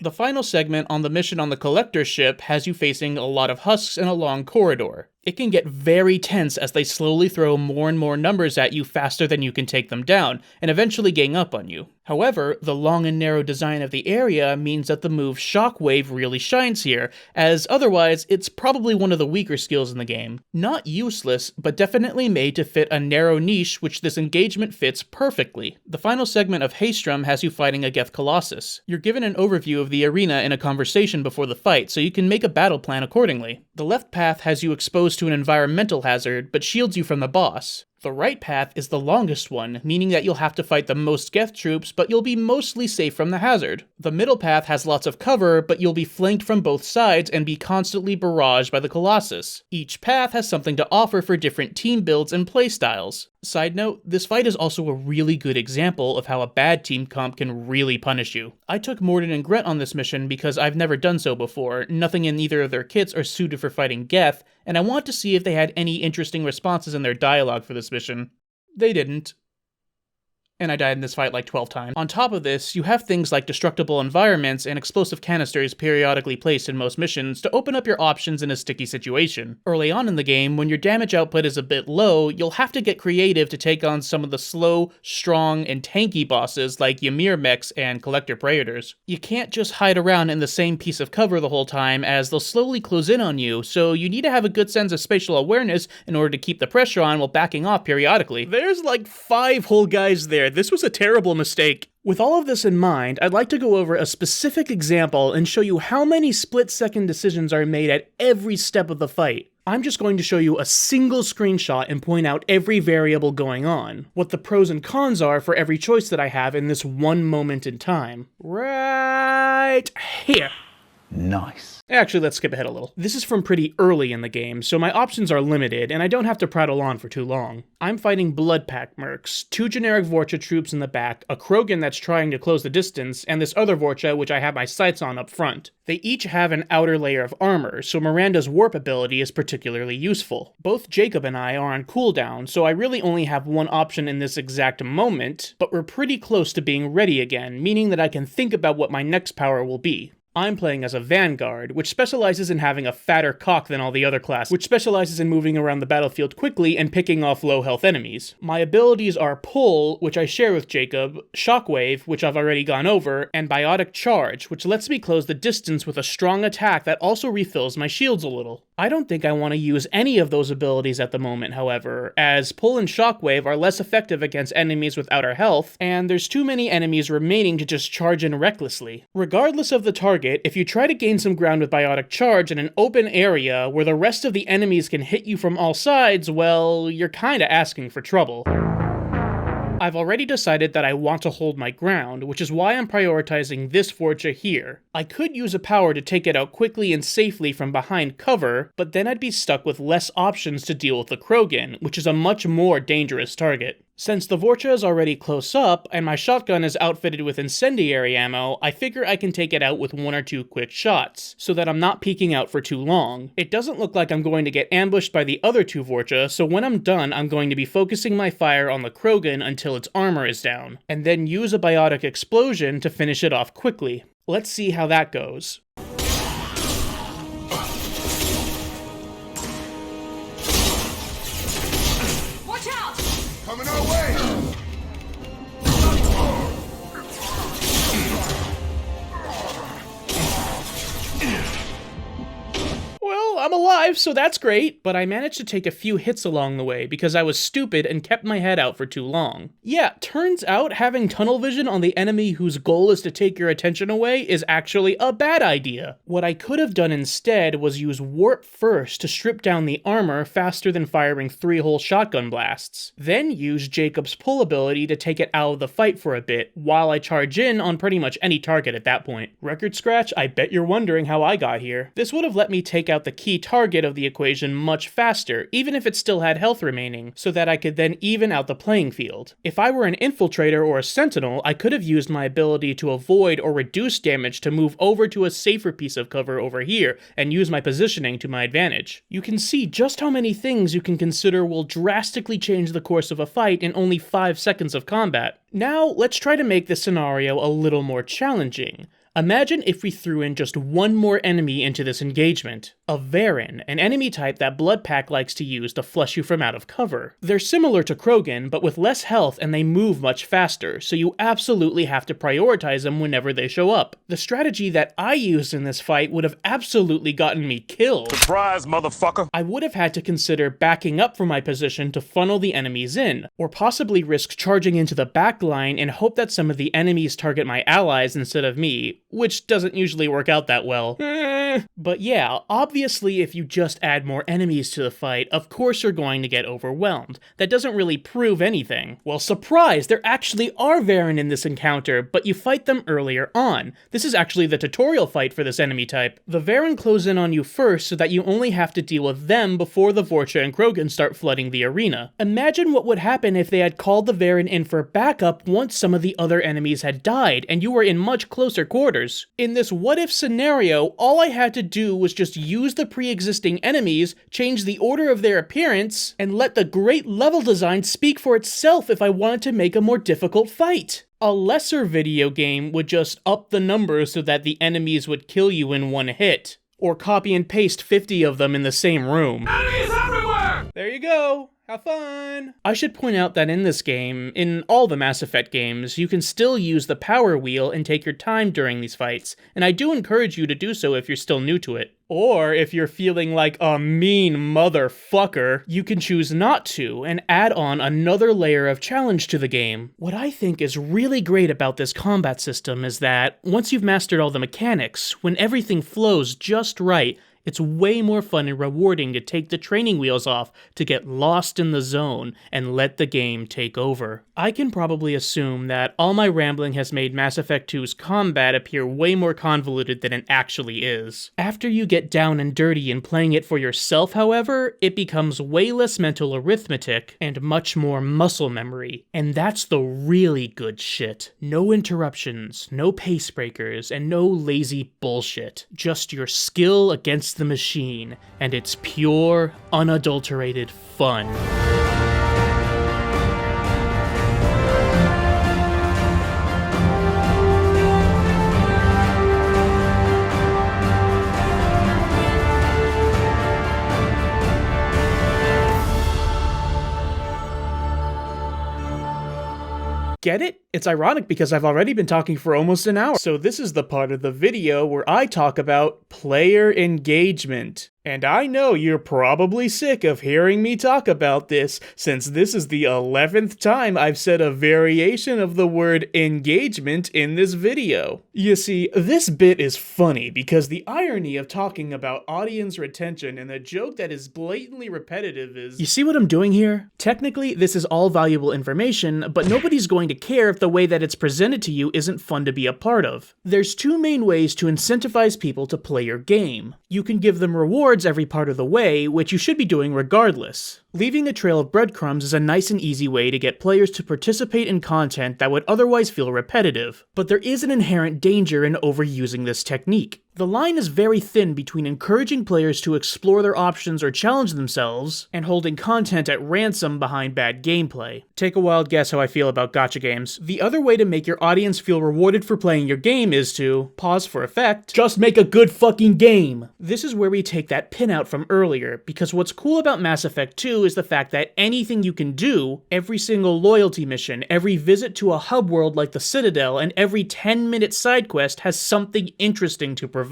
Speaker 1: The final segment on the mission on the Collector ship has you facing a lot of husks in a long corridor. It can get very tense as they slowly throw more and more numbers at you faster than you can take them down, and eventually gang up on you. However, the long and narrow design of the area means that the move Shockwave really shines here, as otherwise it's probably one of the weaker skills in the game. Not useless, but definitely made to fit a narrow niche which this engagement fits perfectly. The final segment of Haystrom has you fighting a Geth Colossus. You're given an overview of the arena in a conversation before the fight, so you can make a battle plan accordingly. The left path has you exposed to an environmental hazard, but shields you from the boss. The right path is the longest one, meaning that you'll have to fight the most Geth troops, but you'll be mostly safe from the hazard. The middle path has lots of cover, but you'll be flanked from both sides and be constantly barraged by the Colossus. Each path has something to offer for different team builds and playstyles. Side note, this fight is also a really good example of how a bad team comp can really punish you. I took Mordin and Grunt on this mission because I've never done so before, nothing in either of their kits are suited for fighting Geth, and I want to see if they had any interesting responses in their dialogue for this mission. They didn't. And I died in this fight like 12 times. On top of this, you have things like destructible environments and explosive canisters periodically placed in most missions to open up your options in a sticky situation. Early on in the game, when your damage output is a bit low, you'll have to get creative to take on some of the slow, strong, and tanky bosses like Ymir mechs and Collector Praetors. You can't just hide around in the same piece of cover the whole time, as they'll slowly close in on you, so you need to have a good sense of spatial awareness in order to keep the pressure on while backing off periodically.
Speaker 14: There's like 5 whole guys there. This was a terrible mistake.
Speaker 1: With all of this in mind, I'd like to go over a specific example and show you how many split-second decisions are made at every step of the fight. I'm just going to show you a single screenshot and point out every variable going on, what the pros and cons are for every choice that I have in this one moment in time. Right here. Nice. Actually, let's skip ahead a little. This is from pretty early in the game, so my options are limited, and I don't have to prattle on for too long. I'm fighting Blood Pack mercs, 2 generic Vorcha troops in the back, a Krogan that's trying to close the distance, and this other Vorcha which I have my sights on up front. They each have an outer layer of armor, so Miranda's warp ability is particularly useful. Both Jacob and I are on cooldown, so I really only have one option in this exact moment, but we're pretty close to being ready again, meaning that I can think about what my next power will be. I'm playing as a Vanguard, which specializes in having a fatter cock than all the other classes, which specializes in moving around the battlefield quickly and picking off low health enemies. My abilities are Pull, which I share with Jacob, Shockwave, which I've already gone over, and Biotic Charge, which lets me close the distance with a strong attack that also refills my shields a little. I don't think I want to use any of those abilities at the moment, however, as Pull and Shockwave are less effective against enemies with outer health, and there's too many enemies remaining to just charge in recklessly. Regardless of the target, if you try to gain some ground with Biotic Charge in an open area where the rest of the enemies can hit you from all sides, well, you're kinda asking for trouble. I've already decided that I want to hold my ground, which is why I'm prioritizing this Vorcha here. I could use a power to take it out quickly and safely from behind cover, but then I'd be stuck with less options to deal with the Krogan, which is a much more dangerous target. Since the Vorcha is already close up, and my shotgun is outfitted with incendiary ammo, I figure I can take it out with 1 or 2 quick shots, so that I'm not peeking out for too long. It doesn't look like I'm going to get ambushed by the other 2 Vorcha, so when I'm done, I'm going to be focusing my fire on the Krogan until its armor is down, and then use a biotic explosion to finish it off quickly. Let's see how that goes.
Speaker 13: Coming our way!
Speaker 1: Well, I'm alive, so that's great, but I managed to take a few hits along the way because I was stupid and kept my head out for too long. Yeah, turns out having tunnel vision on the enemy whose goal is to take your attention away is actually a bad idea. What I could have done instead was use warp first to strip down the armor faster than firing 3-hole shotgun blasts. Then use Jacob's pull ability to take it out of the fight for a bit, while I charge in on pretty much any target at that point. Record scratch, I bet you're wondering how I got here. This would have let me take out the key target of the equation much faster, even if it still had health remaining, so that I could then even out the playing field. If I were an infiltrator or a sentinel, I could have used my ability to avoid or reduce damage to move over to a safer piece of cover over here and use my positioning to my advantage. You can see just how many things you can consider will drastically change the course of a fight in only 5 seconds of combat. Now, let's try to make this scenario a little more challenging. Imagine if we threw in just one more enemy into this engagement. A Varen, an enemy type that Blood Pack likes to use to flush you from out of cover. They're similar to Krogan, but with less health and they move much faster, so you absolutely have to prioritize them whenever they show up. The strategy that I used in this fight would have absolutely gotten me killed.
Speaker 10: Surprise, motherfucker!
Speaker 1: I would have had to consider backing up from my position to funnel the enemies in, or possibly risk charging into the back line and hope that some of the enemies target my allies instead of me, which doesn't usually work out that well. But yeah, obviously if you just add more enemies to the fight, of course you're going to get overwhelmed. That doesn't really prove anything. Well, surprise, there actually are Varen in this encounter, but you fight them earlier on. This is actually the tutorial fight for this enemy type. The Varen close in on you first so that you only have to deal with them before the Vorcha and Krogan start flooding the arena. Imagine what would happen if they had called the Varen in for backup once some of the other enemies had died and you were in much closer quarters. In this what-if scenario, all I had to do was just use the pre-existing enemies, change the order of their appearance, and let the great level design speak for itself if I wanted to make a more difficult fight. A lesser video game would just up the numbers so that the enemies would kill you in one hit, or copy and paste 50 of them in the same room.
Speaker 3: Enemies everywhere!
Speaker 1: There you go. Have fun! I should point out that in this game, in all the Mass Effect games, you can still use the power wheel and take your time during these fights, and I do encourage you to do so if you're still new to it. Or if you're feeling like a mean motherfucker, you can choose not to and add on another layer of challenge to the game. What I think is really great about this combat system is that, once you've mastered all the mechanics, when everything flows just right, It's way more fun and rewarding to take the training wheels off, to get lost in the zone, and let the game take over. I can probably assume that all my rambling has made Mass Effect 2's combat appear way more convoluted than it actually is. After you get down and dirty in playing it for yourself, however, it becomes way less mental arithmetic and much more muscle memory. And that's the really good shit. No interruptions, no pace breakers, and no lazy bullshit. Just your skill against the machine, and it's pure, unadulterated fun. Get it? It's ironic because I've already been talking for almost an hour. So this is the part of the video where I talk about player engagement. And I know you're probably sick of hearing me talk about this, since this is the 11th time I've said a variation of the word engagement in this video. You see, this bit is funny because the irony of talking about audience retention and the joke that is blatantly repetitive is... You see what I'm doing here? Technically, this is all valuable information, but nobody's going to care if the way that it's presented to you isn't fun to be a part of. There's two main ways to incentivize people to play your game. You can give them rewards every part of the way, which you should be doing regardless. Leaving a trail of breadcrumbs is a nice and easy way to get players to participate in content that would otherwise feel repetitive, but there is an inherent danger in overusing this technique. The line is very thin between encouraging players to explore their options or challenge themselves, and holding content at ransom behind bad gameplay. Take a wild guess how I feel about gacha games. The other way to make your audience feel rewarded for playing your game is to, pause for effect, just make a good fucking game! This is where we take that pin out from earlier, because what's cool about Mass Effect 2 is the fact that anything you can do, every single loyalty mission, every visit to a hub world like the Citadel, and every 10-minute side quest has something interesting to provide.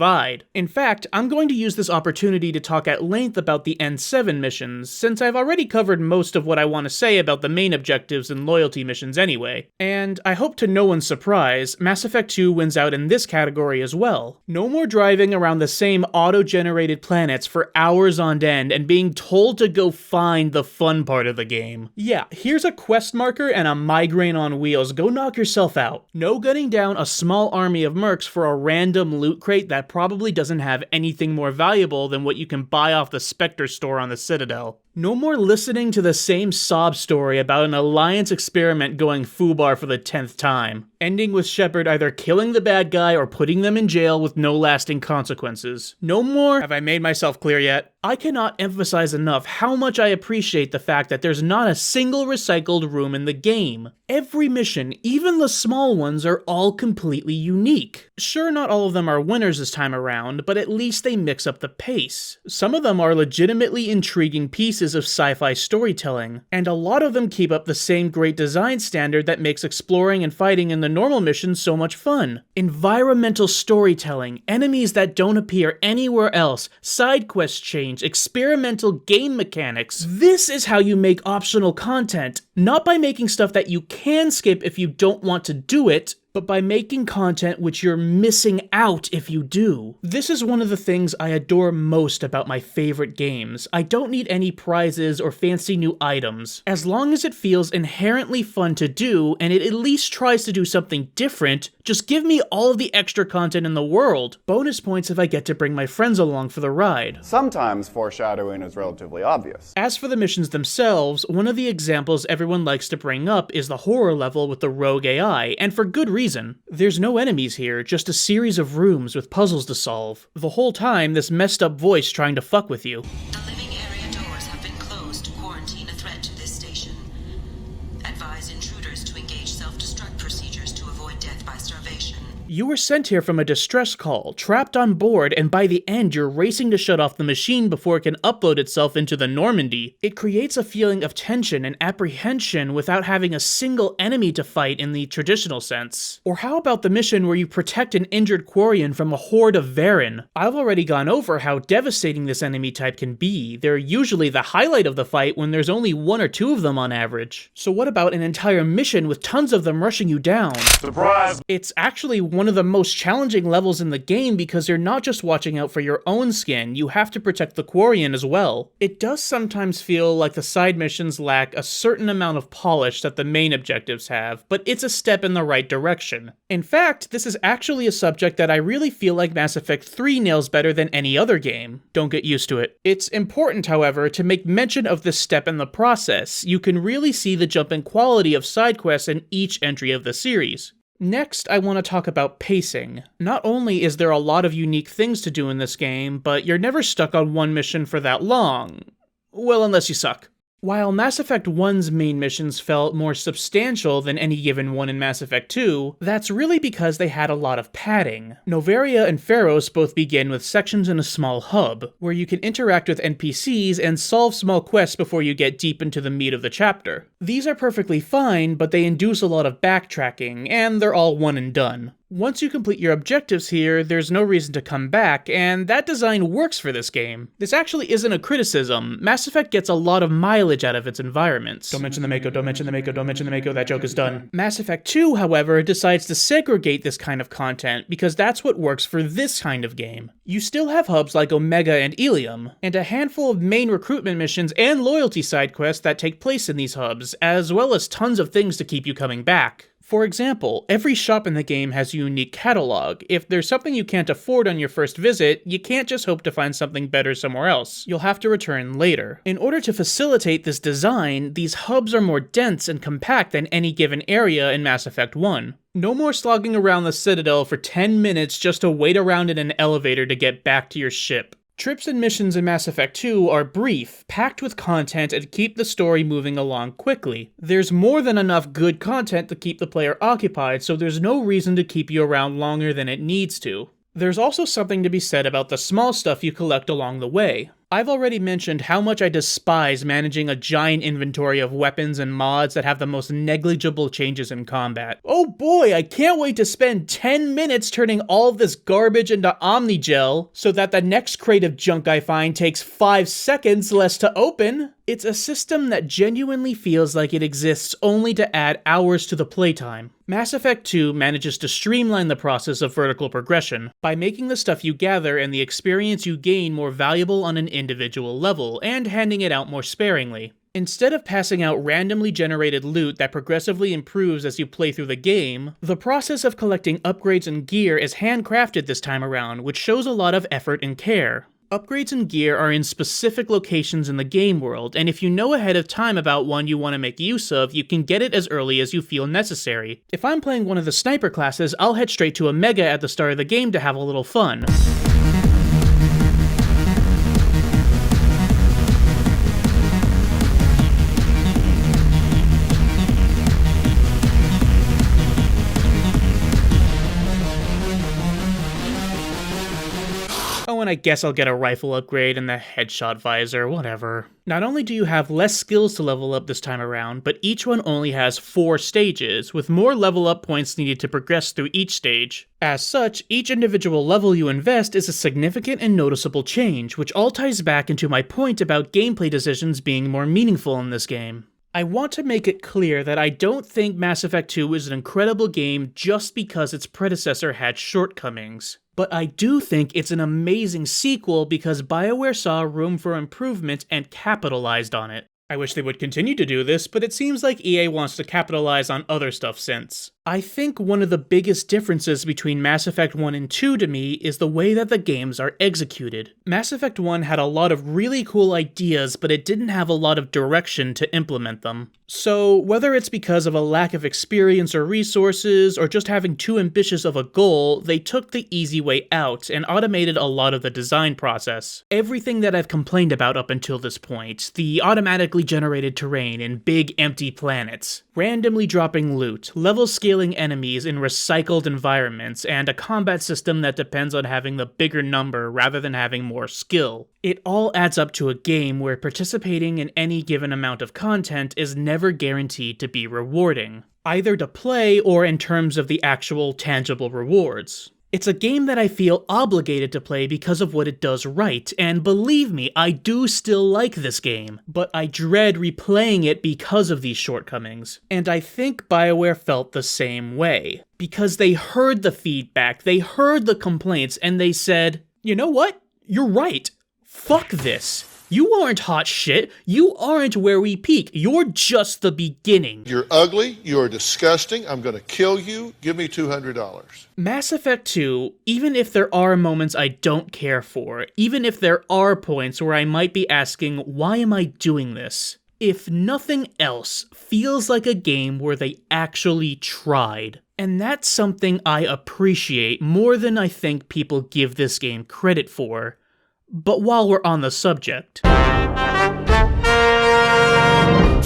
Speaker 1: In fact, I'm going to use this opportunity to talk at length about the N7 missions, since I've already covered most of what I want to say about the main objectives and loyalty missions anyway. And I hope to no one's surprise, Mass Effect 2 wins out in this category as well. No more driving around the same auto-generated planets for hours on end and being told to go find the fun part of the game. Yeah, here's a quest marker and a migraine on wheels, go knock yourself out. No gunning down a small army of mercs for a random loot crate that probably doesn't have anything more valuable than what you can buy off the Spectre store on the Citadel. No more listening to the same sob story about an Alliance experiment going foobar for the 10th time, ending with Shepard either killing the bad guy or putting them in jail with no lasting consequences. No more... Have I made myself clear yet? I cannot emphasize enough how much I appreciate the fact that there's not a single recycled room in the game. Every mission, even the small ones, are all completely unique. Sure, not all of them are winners this time around, but at least they mix up the pace. Some of them are legitimately intriguing pieces of sci-fi storytelling, and a lot of them keep up the same great design standard that makes exploring and fighting in the normal missions so much fun. Environmental storytelling, enemies that don't appear anywhere else, side quest change, experimental game mechanics. This is how you make optional content, not by making stuff that you can skip if you don't want to do it, but by making content which you're missing out if you do. This is one of the things I adore most about my favorite games. I don't need any prizes or fancy new items. As long as it feels inherently fun to do, and it at least tries to do something different, just give me all of the extra content in the world. Bonus points if I get to bring my friends along for the ride.
Speaker 15: Sometimes foreshadowing is relatively obvious.
Speaker 1: As for the missions themselves, one of the examples everyone likes to bring up is the horror level with the rogue AI, and for good reason. There's no enemies here, just a series of rooms with puzzles to solve. The whole time, this messed up voice trying to fuck with you.
Speaker 7: The living area doors have been closed to quarantine a threat to this station. Advise intruders to engage self-destruct procedures to avoid death by starvation.
Speaker 1: You were sent here from a distress call, trapped on board, and by the end you're racing to shut off the machine before it can upload itself into the Normandy. It creates a feeling of tension and apprehension without having a single enemy to fight in the traditional sense. Or how about the mission where you protect an injured Quarian from a horde of Varen? I've already gone over how devastating this enemy type can be. They're usually the highlight of the fight when there's only one or two of them on average. So what about an entire mission with tons of them rushing you down?
Speaker 10: Surprise!
Speaker 1: It's actually one one of the most challenging levels in the game because you're not just watching out for your own skin, you have to protect the Quarian as well. It does sometimes feel like the side missions lack a certain amount of polish that the main objectives have, but it's a step in the right direction. In fact, this is actually a subject that I really feel like Mass Effect 3 nails better than any other game. Don't get used to it. It's important, however, to make mention of this step in the process. You can really see the jump in quality of side quests in each entry of the series. Next, I want to talk about pacing. Not only is there a lot of unique things to do in this game, but you're never stuck on one mission for that long. Well, unless you suck. While Mass Effect 1's main missions felt more substantial than any given one in Mass Effect 2, that's really because they had a lot of padding. Novaria and Pharos both begin with sections in a small hub, where you can interact with NPCs and solve small quests before you get deep into the meat of the chapter. These are perfectly fine, but they induce a lot of backtracking, and they're all one and done. Once you complete your objectives here, there's no reason to come back, and that design works for this game. This actually isn't a criticism. Mass Effect gets a lot of mileage out of its environments. Don't mention the Mako, don't mention the Mako, don't mention the Mako, that joke is done. Mass Effect 2, however, decides to segregate this kind of content because that's what works for this kind of game. You still have hubs like Omega and Ilium, and a handful of main recruitment missions and loyalty side quests that take place in these hubs, as well as tons of things to keep you coming back. For example, every shop in the game has a unique catalog. If there's something you can't afford on your first visit, you can't just hope to find something better somewhere else. You'll have to return later. In order to facilitate this design, these hubs are more dense and compact than any given area in Mass Effect 1. No more slogging around the Citadel for 10 minutes just to wait around in an elevator to get back to your ship. Trips and missions in Mass Effect 2 are brief, packed with content and keep the story moving along quickly. There's more than enough good content to keep the player occupied, so there's no reason to keep you around longer than it needs to. There's also something to be said about the small stuff you collect along the way. I've already mentioned how much I despise managing a giant inventory of weapons and mods that have the most negligible changes in combat. Oh boy, I can't wait to spend 10 minutes turning all of this garbage into Omnigel so that the next crate of junk I find takes 5 seconds less to open. It's a system that genuinely feels like it exists only to add hours to the playtime. Mass Effect 2 manages to streamline the process of vertical progression by making the stuff you gather and the experience you gain more valuable on an individual level, and handing it out more sparingly. Instead of passing out randomly generated loot that progressively improves as you play through the game, the process of collecting upgrades and gear is handcrafted this time around, which shows a lot of effort and care. Upgrades and gear are in specific locations in the game world, and if you know ahead of time about one you want to make use of, you can get it as early as you feel necessary. If I'm playing one of the sniper classes, I'll head straight to Omega at the start of the game to have a little fun. Oh, and I guess I'll get a rifle upgrade and the headshot visor, whatever. Not only do you have less skills to level up this time around, but each one only has 4 stages, with more level up points needed to progress through each stage. As such, each individual level you invest is a significant and noticeable change, which all ties back into my point about gameplay decisions being more meaningful in this game. I want to make it clear that I don't think Mass Effect 2 is an incredible game just because its predecessor had shortcomings. But I do think it's an amazing sequel because BioWare saw room for improvement and capitalized on it. I wish they would continue to do this, but it seems like EA wants to capitalize on other stuff since. I think one of the biggest differences between Mass Effect 1 and 2 to me is the way that the games are executed. Mass Effect 1 had a lot of really cool ideas, but it didn't have a lot of direction to implement them. So, whether it's because of a lack of experience or resources, or just having too ambitious of a goal, they took the easy way out and automated a lot of the design process. Everything that I've complained about up until this point, the automatically generated terrain and big empty planets, randomly dropping loot, level scaling enemies in recycled environments, and a combat system that depends on having the bigger number rather than having more skill. It all adds up to a game where participating in any given amount of content is never guaranteed to be rewarding, either to play or in terms of the actual tangible rewards. It's a game that I feel obligated to play because of what it does right, and believe me, I do still like this game, but I dread replaying it because of these shortcomings. And I think BioWare felt the same way, because they heard the feedback, they heard the complaints, and they said, you know what? You're right. Fuck this. You aren't hot shit. You aren't where we peak. You're just the beginning.
Speaker 16: You're ugly. You're disgusting. I'm going to kill you. Give me $200.
Speaker 1: Mass Effect 2, even if there are moments I don't care for, even if there are points where I might be asking, why am I doing this? If nothing else, feels like a game where they actually tried. And that's something I appreciate more than I think people give this game credit for. But while we're on the subject...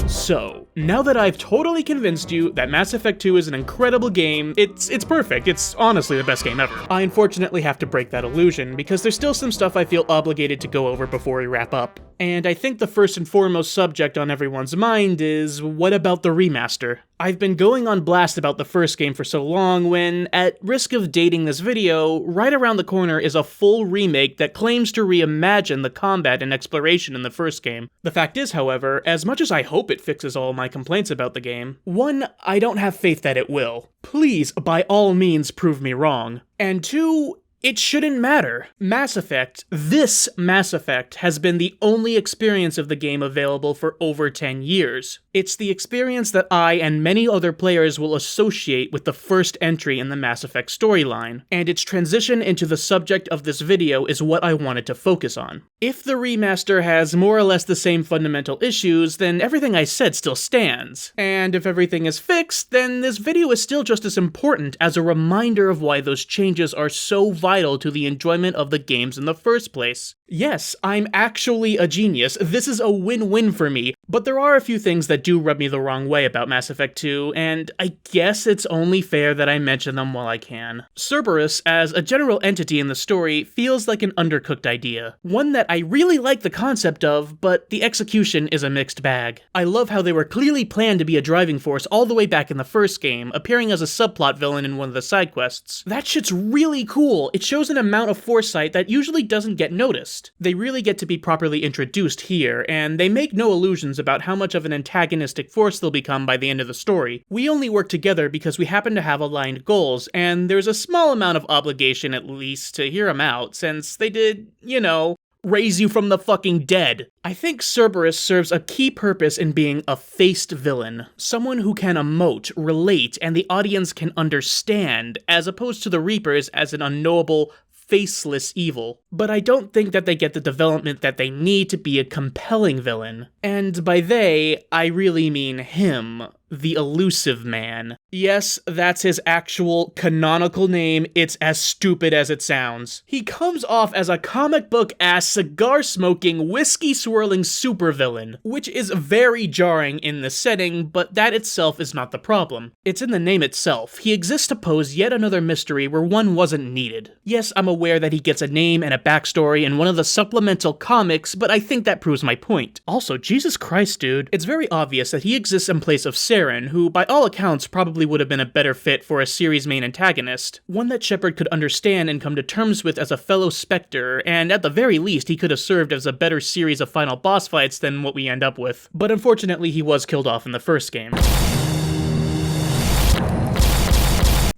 Speaker 1: So, now that I've totally convinced you that Mass Effect 2 is an incredible game, it's perfect, it's honestly the best game ever. I unfortunately have to break that illusion, because there's still some stuff I feel obligated to go over before we wrap up. And I think the first and foremost subject on everyone's mind is, what about the remaster? I've been going on blast about the first game for so long when, at risk of dating this video, right around the corner is a full remake that claims to reimagine the combat and exploration in the first game. The fact is, however, as much as I hope it fixes all my complaints about the game, one, I don't have faith that it will. Please, by all means, prove me wrong. And two, it shouldn't matter. Mass Effect, this Mass Effect, has been the only experience of the game available for over 10 years. It's the experience that I and many other players will associate with the first entry in the Mass Effect storyline, and its transition into the subject of this video is what I wanted to focus on. If the remaster has more or less the same fundamental issues, then everything I said still stands. And if everything is fixed, then this video is still just as important as a reminder of why those changes are so vital to the enjoyment of the games in the first place. Yes, I'm actually a genius. This is a win-win for me, but there are a few things that do rub me the wrong way about Mass Effect 2, and I guess it's only fair that I mention them while I can. Cerberus, as a general entity in the story, feels like an undercooked idea. One that I really like the concept of, but the execution is a mixed bag. I love how they were clearly planned to be a driving force all the way back in the first game, appearing as a subplot villain in one of the side quests. That shit's really cool. It shows an amount of foresight that usually doesn't get noticed. They really get to be properly introduced here, and they make no illusions about how much of an antagonistic force they'll become by the end of the story. We only work together because we happen to have aligned goals, and there's a small amount of obligation at least to hear them out, since they did, you know, raise you from the fucking dead. I think Cerberus serves a key purpose in being a faced villain. Someone who can emote, relate, and the audience can understand, as opposed to the Reapers as an unknowable, faceless evil. But I don't think that they get the development that they need to be a compelling villain. And by they, I really mean him, the elusive man. Yes, that's his actual canonical name. It's as stupid as it sounds. He comes off as a comic book-ass, cigar-smoking, whiskey-swirling supervillain, which is very jarring in the setting, but that itself is not the problem. It's in the name itself. He exists to pose yet another mystery where one wasn't needed. Yes, I'm aware that he gets a name and a backstory in one of the supplemental comics, but I think that proves my point. Also, Jesus Christ, dude, it's very obvious that he exists in place of Saren, who by all accounts probably would have been a better fit for a series main antagonist, one that Shepard could understand and come to terms with as a fellow Spectre, and at the very least he could have served as a better series of final boss fights than what we end up with. But unfortunately he was killed off in the first game.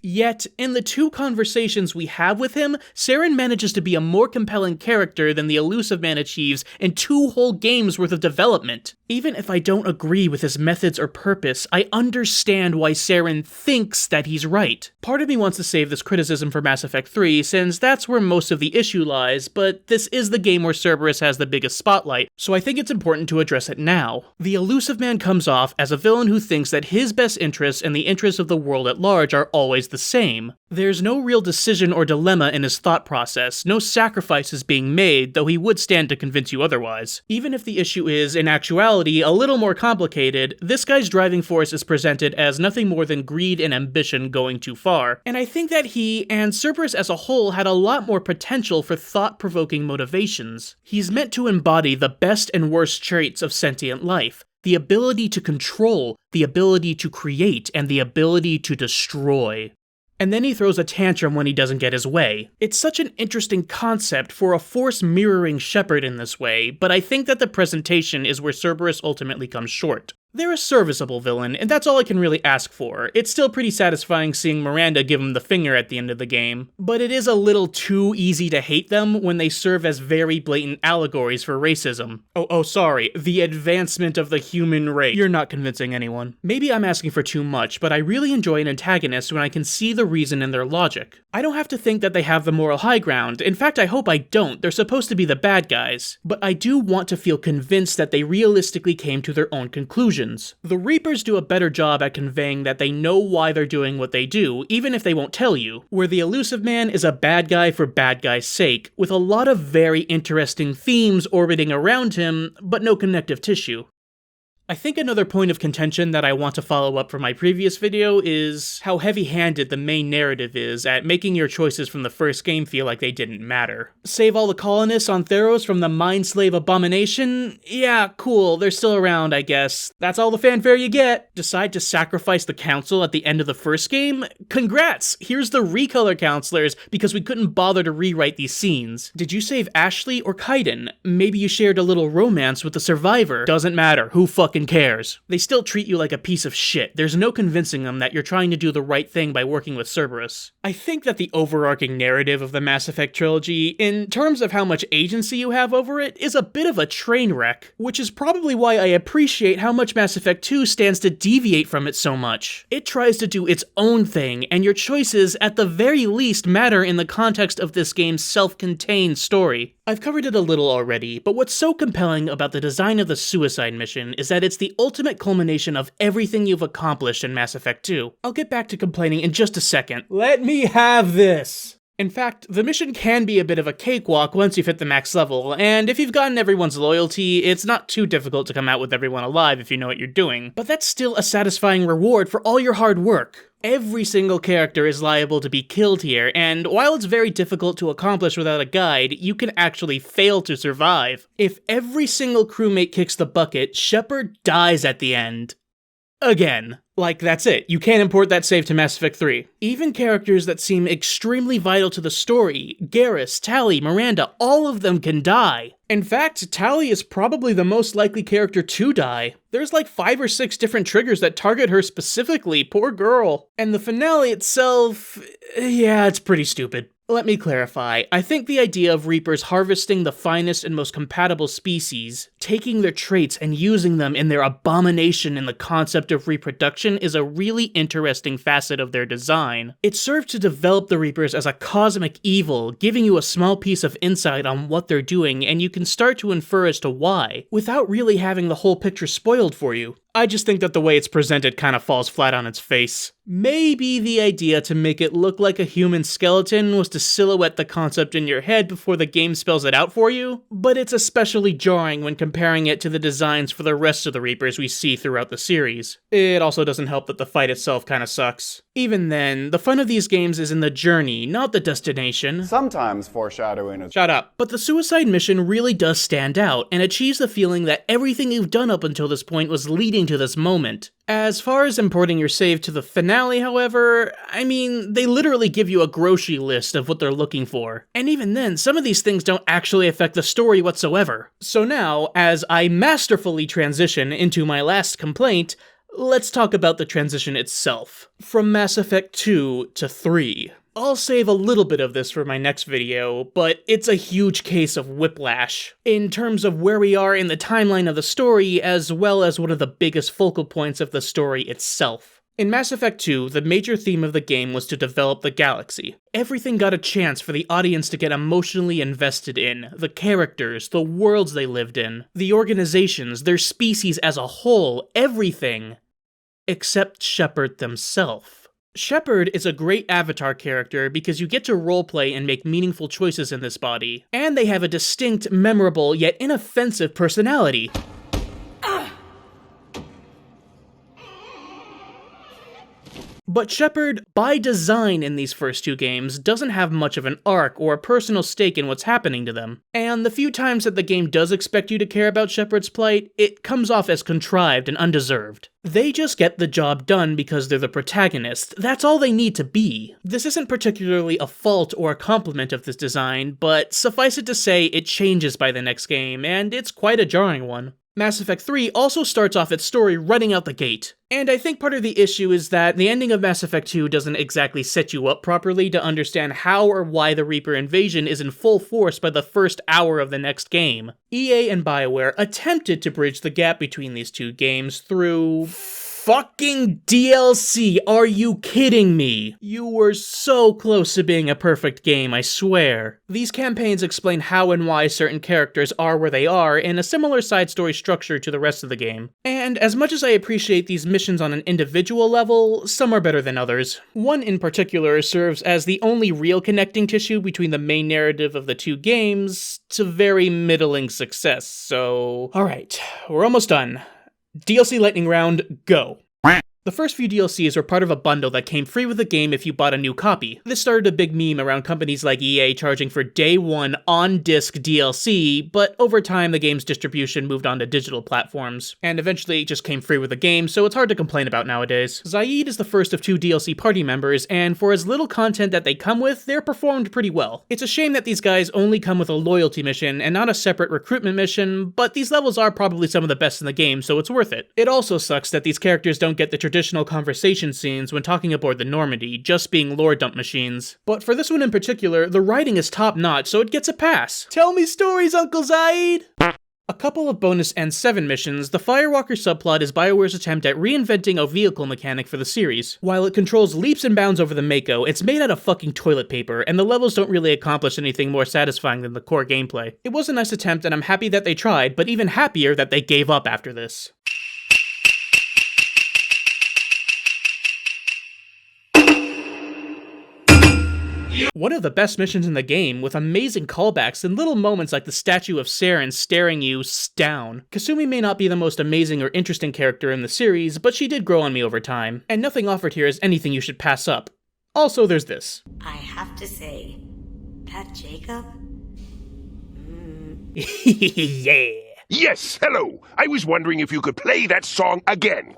Speaker 1: Yet, in the two conversations we have with him, Saren manages to be a more compelling character than the elusive man achieves in 2 whole games worth of development. Even if I don't agree with his methods or purpose, I understand why Saren thinks that he's right. Part of me wants to save this criticism for Mass Effect 3, since that's where most of the issue lies, but this is the game where Cerberus has the biggest spotlight, so I think it's important to address it now. The elusive man comes off as a villain who thinks that his best interests and the interests of the world at large are always the same. There's no real decision or dilemma in his thought process, no sacrifices being made, though he would stand to convince you otherwise. Even if the issue is, in actuality, a little more complicated, this guy's driving force is presented as nothing more than greed and ambition going too far, and I think that he, and Cerberus as a whole, had a lot more potential for thought-provoking motivations. He's meant to embody the best and worst traits of sentient life. The ability to control, the ability to create, and the ability to destroy. and then he throws a tantrum when he doesn't get his way. It's such an interesting concept for a force mirroring Shepard in this way, but I think that the presentation is where Cerberus ultimately comes short. They're a serviceable villain, and that's all I can really ask for. It's still pretty satisfying seeing Miranda give him the finger at the end of the game, but it is a little too easy to hate them when they serve as very blatant allegories for racism. Oh, sorry, the advancement of the human race. You're not convincing anyone. Maybe I'm asking for too much, but I really enjoy an antagonist when I can see the reason in their logic. I don't have to think that they have the moral high ground. In fact, I hope I don't. They're supposed to be the bad guys. But I do want to feel convinced that they realistically came to their own conclusions. The Reapers do a better job at conveying that they know why they're doing what they do, even if they won't tell you, where the Elusive Man is a bad guy for bad guy's sake, with a lot of very interesting themes orbiting around him, but no connective tissue. I think another point of contention that I want to follow up from my previous video is how heavy-handed the main narrative is at making your choices from the first game feel like they didn't matter. Save all the colonists on Theros from the Mind Slave abomination? Yeah, cool, they're still around, I guess. That's all the fanfare you get. Decide to sacrifice the council at the end of the first game? Congrats! Here's the recolor counselors because we couldn't bother to rewrite these scenes. Did you save Ashley or Kaiden? Maybe you shared a little romance with the survivor. Doesn't matter, who fucking cares? They still treat you like a piece of shit. There's no convincing them that you're trying to do the right thing by working with Cerberus. I think that the overarching narrative of the Mass Effect Trilogy, in terms of how much agency you have over it, is a bit of a train wreck, which is probably why I appreciate how much Mass Effect 2 stands to deviate from it so much. It tries to do its own thing, and your choices, at the very least, matter in the context of this game's self-contained story. I've covered it a little already, but what's so compelling about the design of the suicide mission is that it's the ultimate culmination of everything you've accomplished in Mass Effect 2. I'll get back to complaining in just a second.
Speaker 14: Let me have this!
Speaker 1: In fact, the mission can be a bit of a cakewalk once you've hit the max level, and if you've gotten everyone's loyalty, it's not too difficult to come out with everyone alive if you know what you're doing. But that's still a satisfying reward for all your hard work. Every single character is liable to be killed here, and while it's very difficult to accomplish without a guide, you can actually fail to survive. If every single crewmate kicks the bucket, Shepard dies at the end. Again. Like, that's it. You can't import that save to Mass Effect 3. Even characters that seem extremely vital to the story, Garrus, Tali, Miranda, all of them can die. In fact, Tali is probably the most likely character to die. There's like 5 or 6 different triggers that target her specifically, poor girl. And the finale itself, yeah, it's pretty stupid. Let me clarify. I think the idea of Reapers harvesting the finest and most compatible species, taking their traits and using them in their abomination in the concept of reproduction is a really interesting facet of their design. It served to develop the Reapers as a cosmic evil, giving you a small piece of insight on what they're doing, and you can start to infer as to why, without really having the whole picture spoiled for you. I just think that the way it's presented kind of falls flat on its face. Maybe the idea to make it look like a human skeleton was to silhouette the concept in your head before the game spells it out for you, but it's especially jarring when comparing it to the designs for the rest of the Reapers we see throughout the series. It also doesn't help that the fight itself kinda sucks. Even then, the fun of these games is in the journey, not the destination.
Speaker 15: Sometimes foreshadowing is—
Speaker 1: Shut up. But the suicide mission really does stand out, and achieves the feeling that everything you've done up until this point was leading to this moment. As far as importing your save to the finale, however, I mean, they literally give you a grocery list of what they're looking for. And even then, some of these things don't actually affect the story whatsoever. So now, as I masterfully transition into my last complaint, let's talk about the transition itself. From Mass Effect 2 to 3. I'll save a little bit of this for my next video, but it's a huge case of whiplash, in terms of where we are in the timeline of the story, as well as one of the biggest focal points of the story itself. In Mass Effect 2, the major theme of the game was to develop the galaxy. Everything got a chance for the audience to get emotionally invested in, the characters, the worlds they lived in, the organizations, their species as a whole, everything. Except Shepard themselves. Shepard is a great avatar character because you get to roleplay and make meaningful choices in this body, and they have a distinct, memorable, yet inoffensive personality. But Shepard, by design in these first two games, doesn't have much of an arc or a personal stake in what's happening to them. And the few times that the game does expect you to care about Shepard's plight, it comes off as contrived and undeserved. They just get the job done because they're the protagonist. That's all they need to be. This isn't particularly a fault or a compliment of this design, but suffice it to say it changes by the next game, and it's quite a jarring one. Mass Effect 3 also starts off its story running out the gate. And I think part of the issue is that the ending of Mass Effect 2 doesn't exactly set you up properly to understand how or why the Reaper invasion is in full force by the first hour of the next game. EA and BioWare attempted to bridge the gap between these two games through fucking DLC. Are you kidding me? You were so close to being a perfect game, I swear. These campaigns explain how and why certain characters are where they are in a similar side story structure to the rest of the game. And as much as I appreciate these missions on an individual level, some are better than others. One in particular serves as the only real connecting tissue between the main narrative of the two games to very middling success, so... Alright, we're almost done. DLC lightning round, go. The first few DLCs were part of a bundle that came free with the game if you bought a new copy. This started a big meme around companies like EA charging for day one on-disc DLC, but over time the game's distribution moved on to digital platforms, and eventually it just came free with the game, so it's hard to complain about nowadays. Zaid is the first of two DLC party members, and for as little content that they come with, they're performed pretty well. It's a shame that these guys only come with a loyalty mission and not a separate recruitment mission, but these levels are probably some of the best in the game, so it's worth it. It also sucks that these characters don't get the traditional conversation scenes when talking aboard the Normandy, just being lore dump machines. But for this one in particular, the writing is top-notch, so it gets a pass. Tell me stories, Uncle Zaid! A couple of bonus N7 missions, the Firewalker subplot is BioWare's attempt at reinventing a vehicle mechanic for the series. While it controls leaps and bounds over the Mako, it's made out of fucking toilet paper, and the levels don't really accomplish anything more satisfying than the core gameplay. It was a nice attempt, and I'm happy that they tried, but even happier that they gave up after this. One of the best missions in the game, with amazing callbacks and little moments like the statue of Saren staring you down. Kasumi may not be the most amazing or interesting character in the series, but she did grow on me over time, and nothing offered here is anything you should pass up. Also, there's this.
Speaker 5: I have to say, that Jacob?
Speaker 1: Yeah.
Speaker 17: Yes, hello. I was wondering if you could play that song again.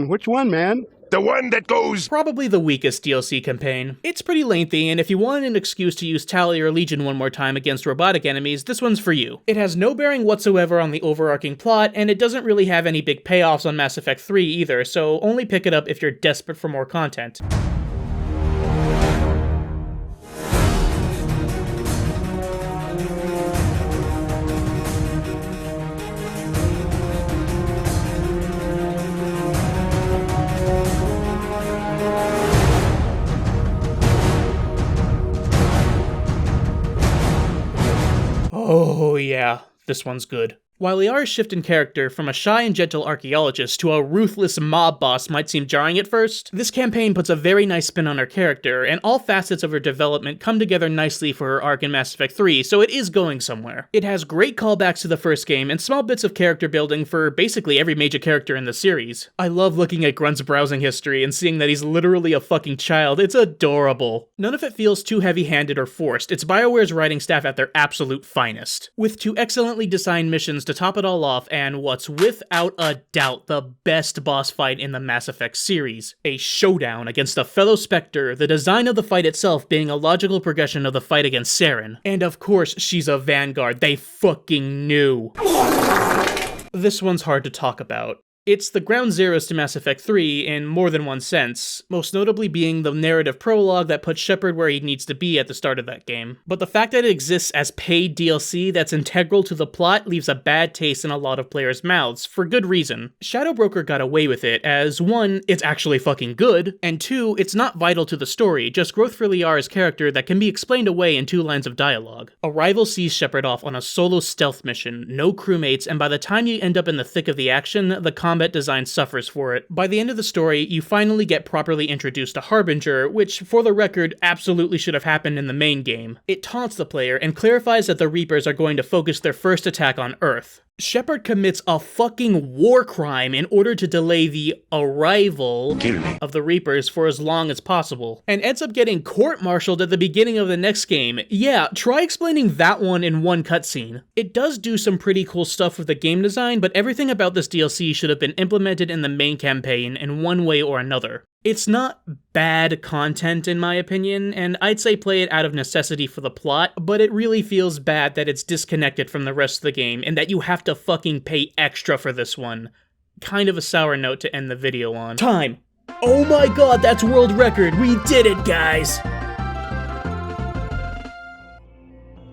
Speaker 18: Which one, man?
Speaker 17: The one that goes...
Speaker 1: Probably the weakest DLC campaign. It's pretty lengthy, and if you want an excuse to use Tally or Legion one more time against robotic enemies, this one's for you. It has no bearing whatsoever on the overarching plot, and it doesn't really have any big payoffs on Mass Effect 3 either, so only pick it up if you're desperate for more content. Oh yeah, this one's good. While Liara's shift in character from a shy and gentle archaeologist to a ruthless mob boss might seem jarring at first, this campaign puts a very nice spin on her character, and all facets of her development come together nicely for her arc in Mass Effect 3, so it is going somewhere. It has great callbacks to the first game and small bits of character building for basically every major character in the series. I love looking at Grunt's browsing history and seeing that he's literally a fucking child. It's adorable. None of it feels too heavy-handed or forced. It's BioWare's writing staff at their absolute finest. With two excellently designed missions to top it all off, and what's without a doubt the best boss fight in the Mass Effect series. A showdown against a fellow Spectre, the design of the fight itself being a logical progression of the fight against Saren. And of course, she's a Vanguard. They fucking knew. This one's hard to talk about. It's the ground zeroes to Mass Effect 3 in more than one sense, most notably being the narrative prologue that puts Shepard where he needs to be at the start of that game. But the fact that it exists as paid DLC that's integral to the plot leaves a bad taste in a lot of players' mouths, for good reason. Shadow Broker got away with it as, one, it's actually fucking good, and two, it's not vital to the story, just growth for Liara's character that can be explained away in 2 lines of dialogue. Arrival sees Shepard off on a solo stealth mission, no crewmates, and by the time you end up in the thick of the action, the combat design suffers for it. By the end of the story, you finally get properly introduced to Harbinger, which, for the record, absolutely should have happened in the main game. It taunts the player and clarifies that the Reapers are going to focus their first attack on Earth. Shepard commits a fucking war crime in order to delay the arrival of the Reapers for as long as possible, and ends up getting court-martialed at the beginning of the next game. Yeah, try explaining that one in one cutscene. It does do some pretty cool stuff with the game design, but everything about this DLC should have been implemented in the main campaign in one way or another. It's not bad content in my opinion, and I'd say play it out of necessity for the plot, but it really feels bad that it's disconnected from the rest of the game and that you have to fucking pay extra for this one. Kind of a sour note to end the video on. Time! Oh my god, that's world record! We did it, guys!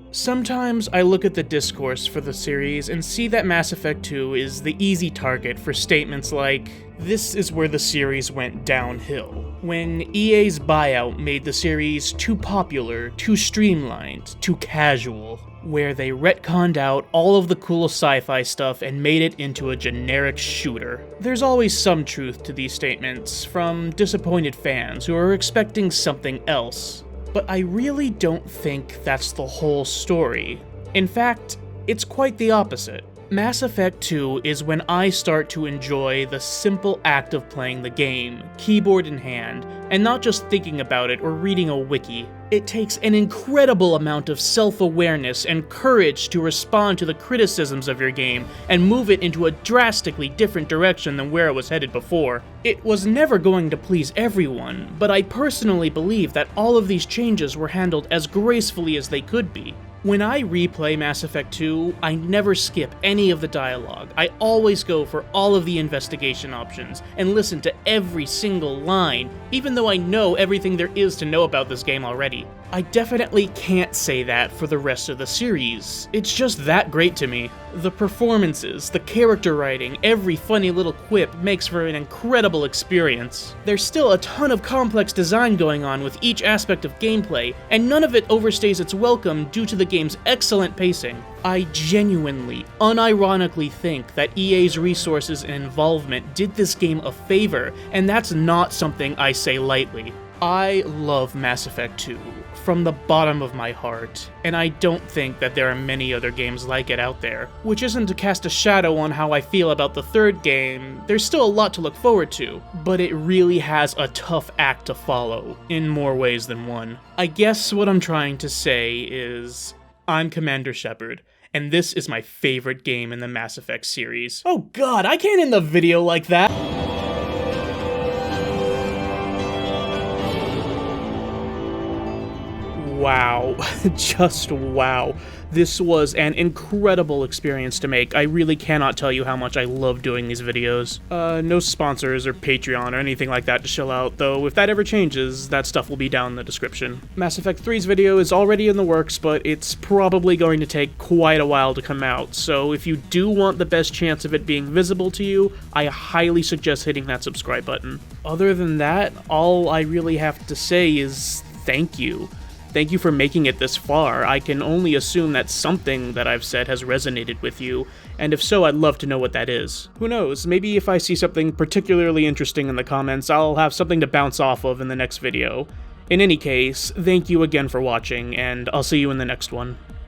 Speaker 1: Sometimes I look at the discourse for the series and see that Mass Effect 2 is the easy target for statements like, "This is where the series went downhill," when EA's buyout made the series too popular, too streamlined, too casual, where they retconned out all of the cool sci-fi stuff and made it into a generic shooter. There's always some truth to these statements, from disappointed fans who are expecting something else. But I really don't think that's the whole story. In fact, it's quite the opposite. Mass Effect 2 is when I start to enjoy the simple act of playing the game, keyboard in hand, and not just thinking about it or reading a wiki. It takes an incredible amount of self-awareness and courage to respond to the criticisms of your game and move it into a drastically different direction than where it was headed before. It was never going to please everyone, but I personally believe that all of these changes were handled as gracefully as they could be. When I replay Mass Effect 2, I never skip any of the dialogue. I always go for all of the investigation options and listen to every single line, even though I know everything there is to know about this game already. I definitely can't say that for the rest of the series. It's just that great to me. The performances, the character writing, every funny little quip makes for an incredible experience. There's still a ton of complex design going on with each aspect of gameplay, and none of it overstays its welcome due to the game's excellent pacing. I genuinely, unironically think that EA's resources and involvement did this game a favor, and that's not something I say lightly. I love Mass Effect 2 from the bottom of my heart, and I don't think that there are many other games like it out there. Which isn't to cast a shadow on how I feel about the third game. There's still a lot to look forward to, but it really has a tough act to follow, in more ways than one. I guess what I'm trying to say is, I'm Commander Shepard, and this is my favorite game in the Mass Effect series. Oh god, I can't end the video like that! Wow, just wow. This was an incredible experience to make. I really cannot tell you how much I love doing these videos. No sponsors or Patreon or anything like that to chill out, though if that ever changes, that stuff will be down in the description. Mass Effect 3's video is already in the works, but it's probably going to take quite a while to come out, so if you do want the best chance of it being visible to you, I highly suggest hitting that subscribe button. Other than that, all I really have to say is thank you. Thank you for making it this far. I can only assume that something that I've said has resonated with you, and if so, I'd love to know what that is. Who knows, maybe if I see something particularly interesting in the comments, I'll have something to bounce off of in the next video. In any case, thank you again for watching, and I'll see you in the next one.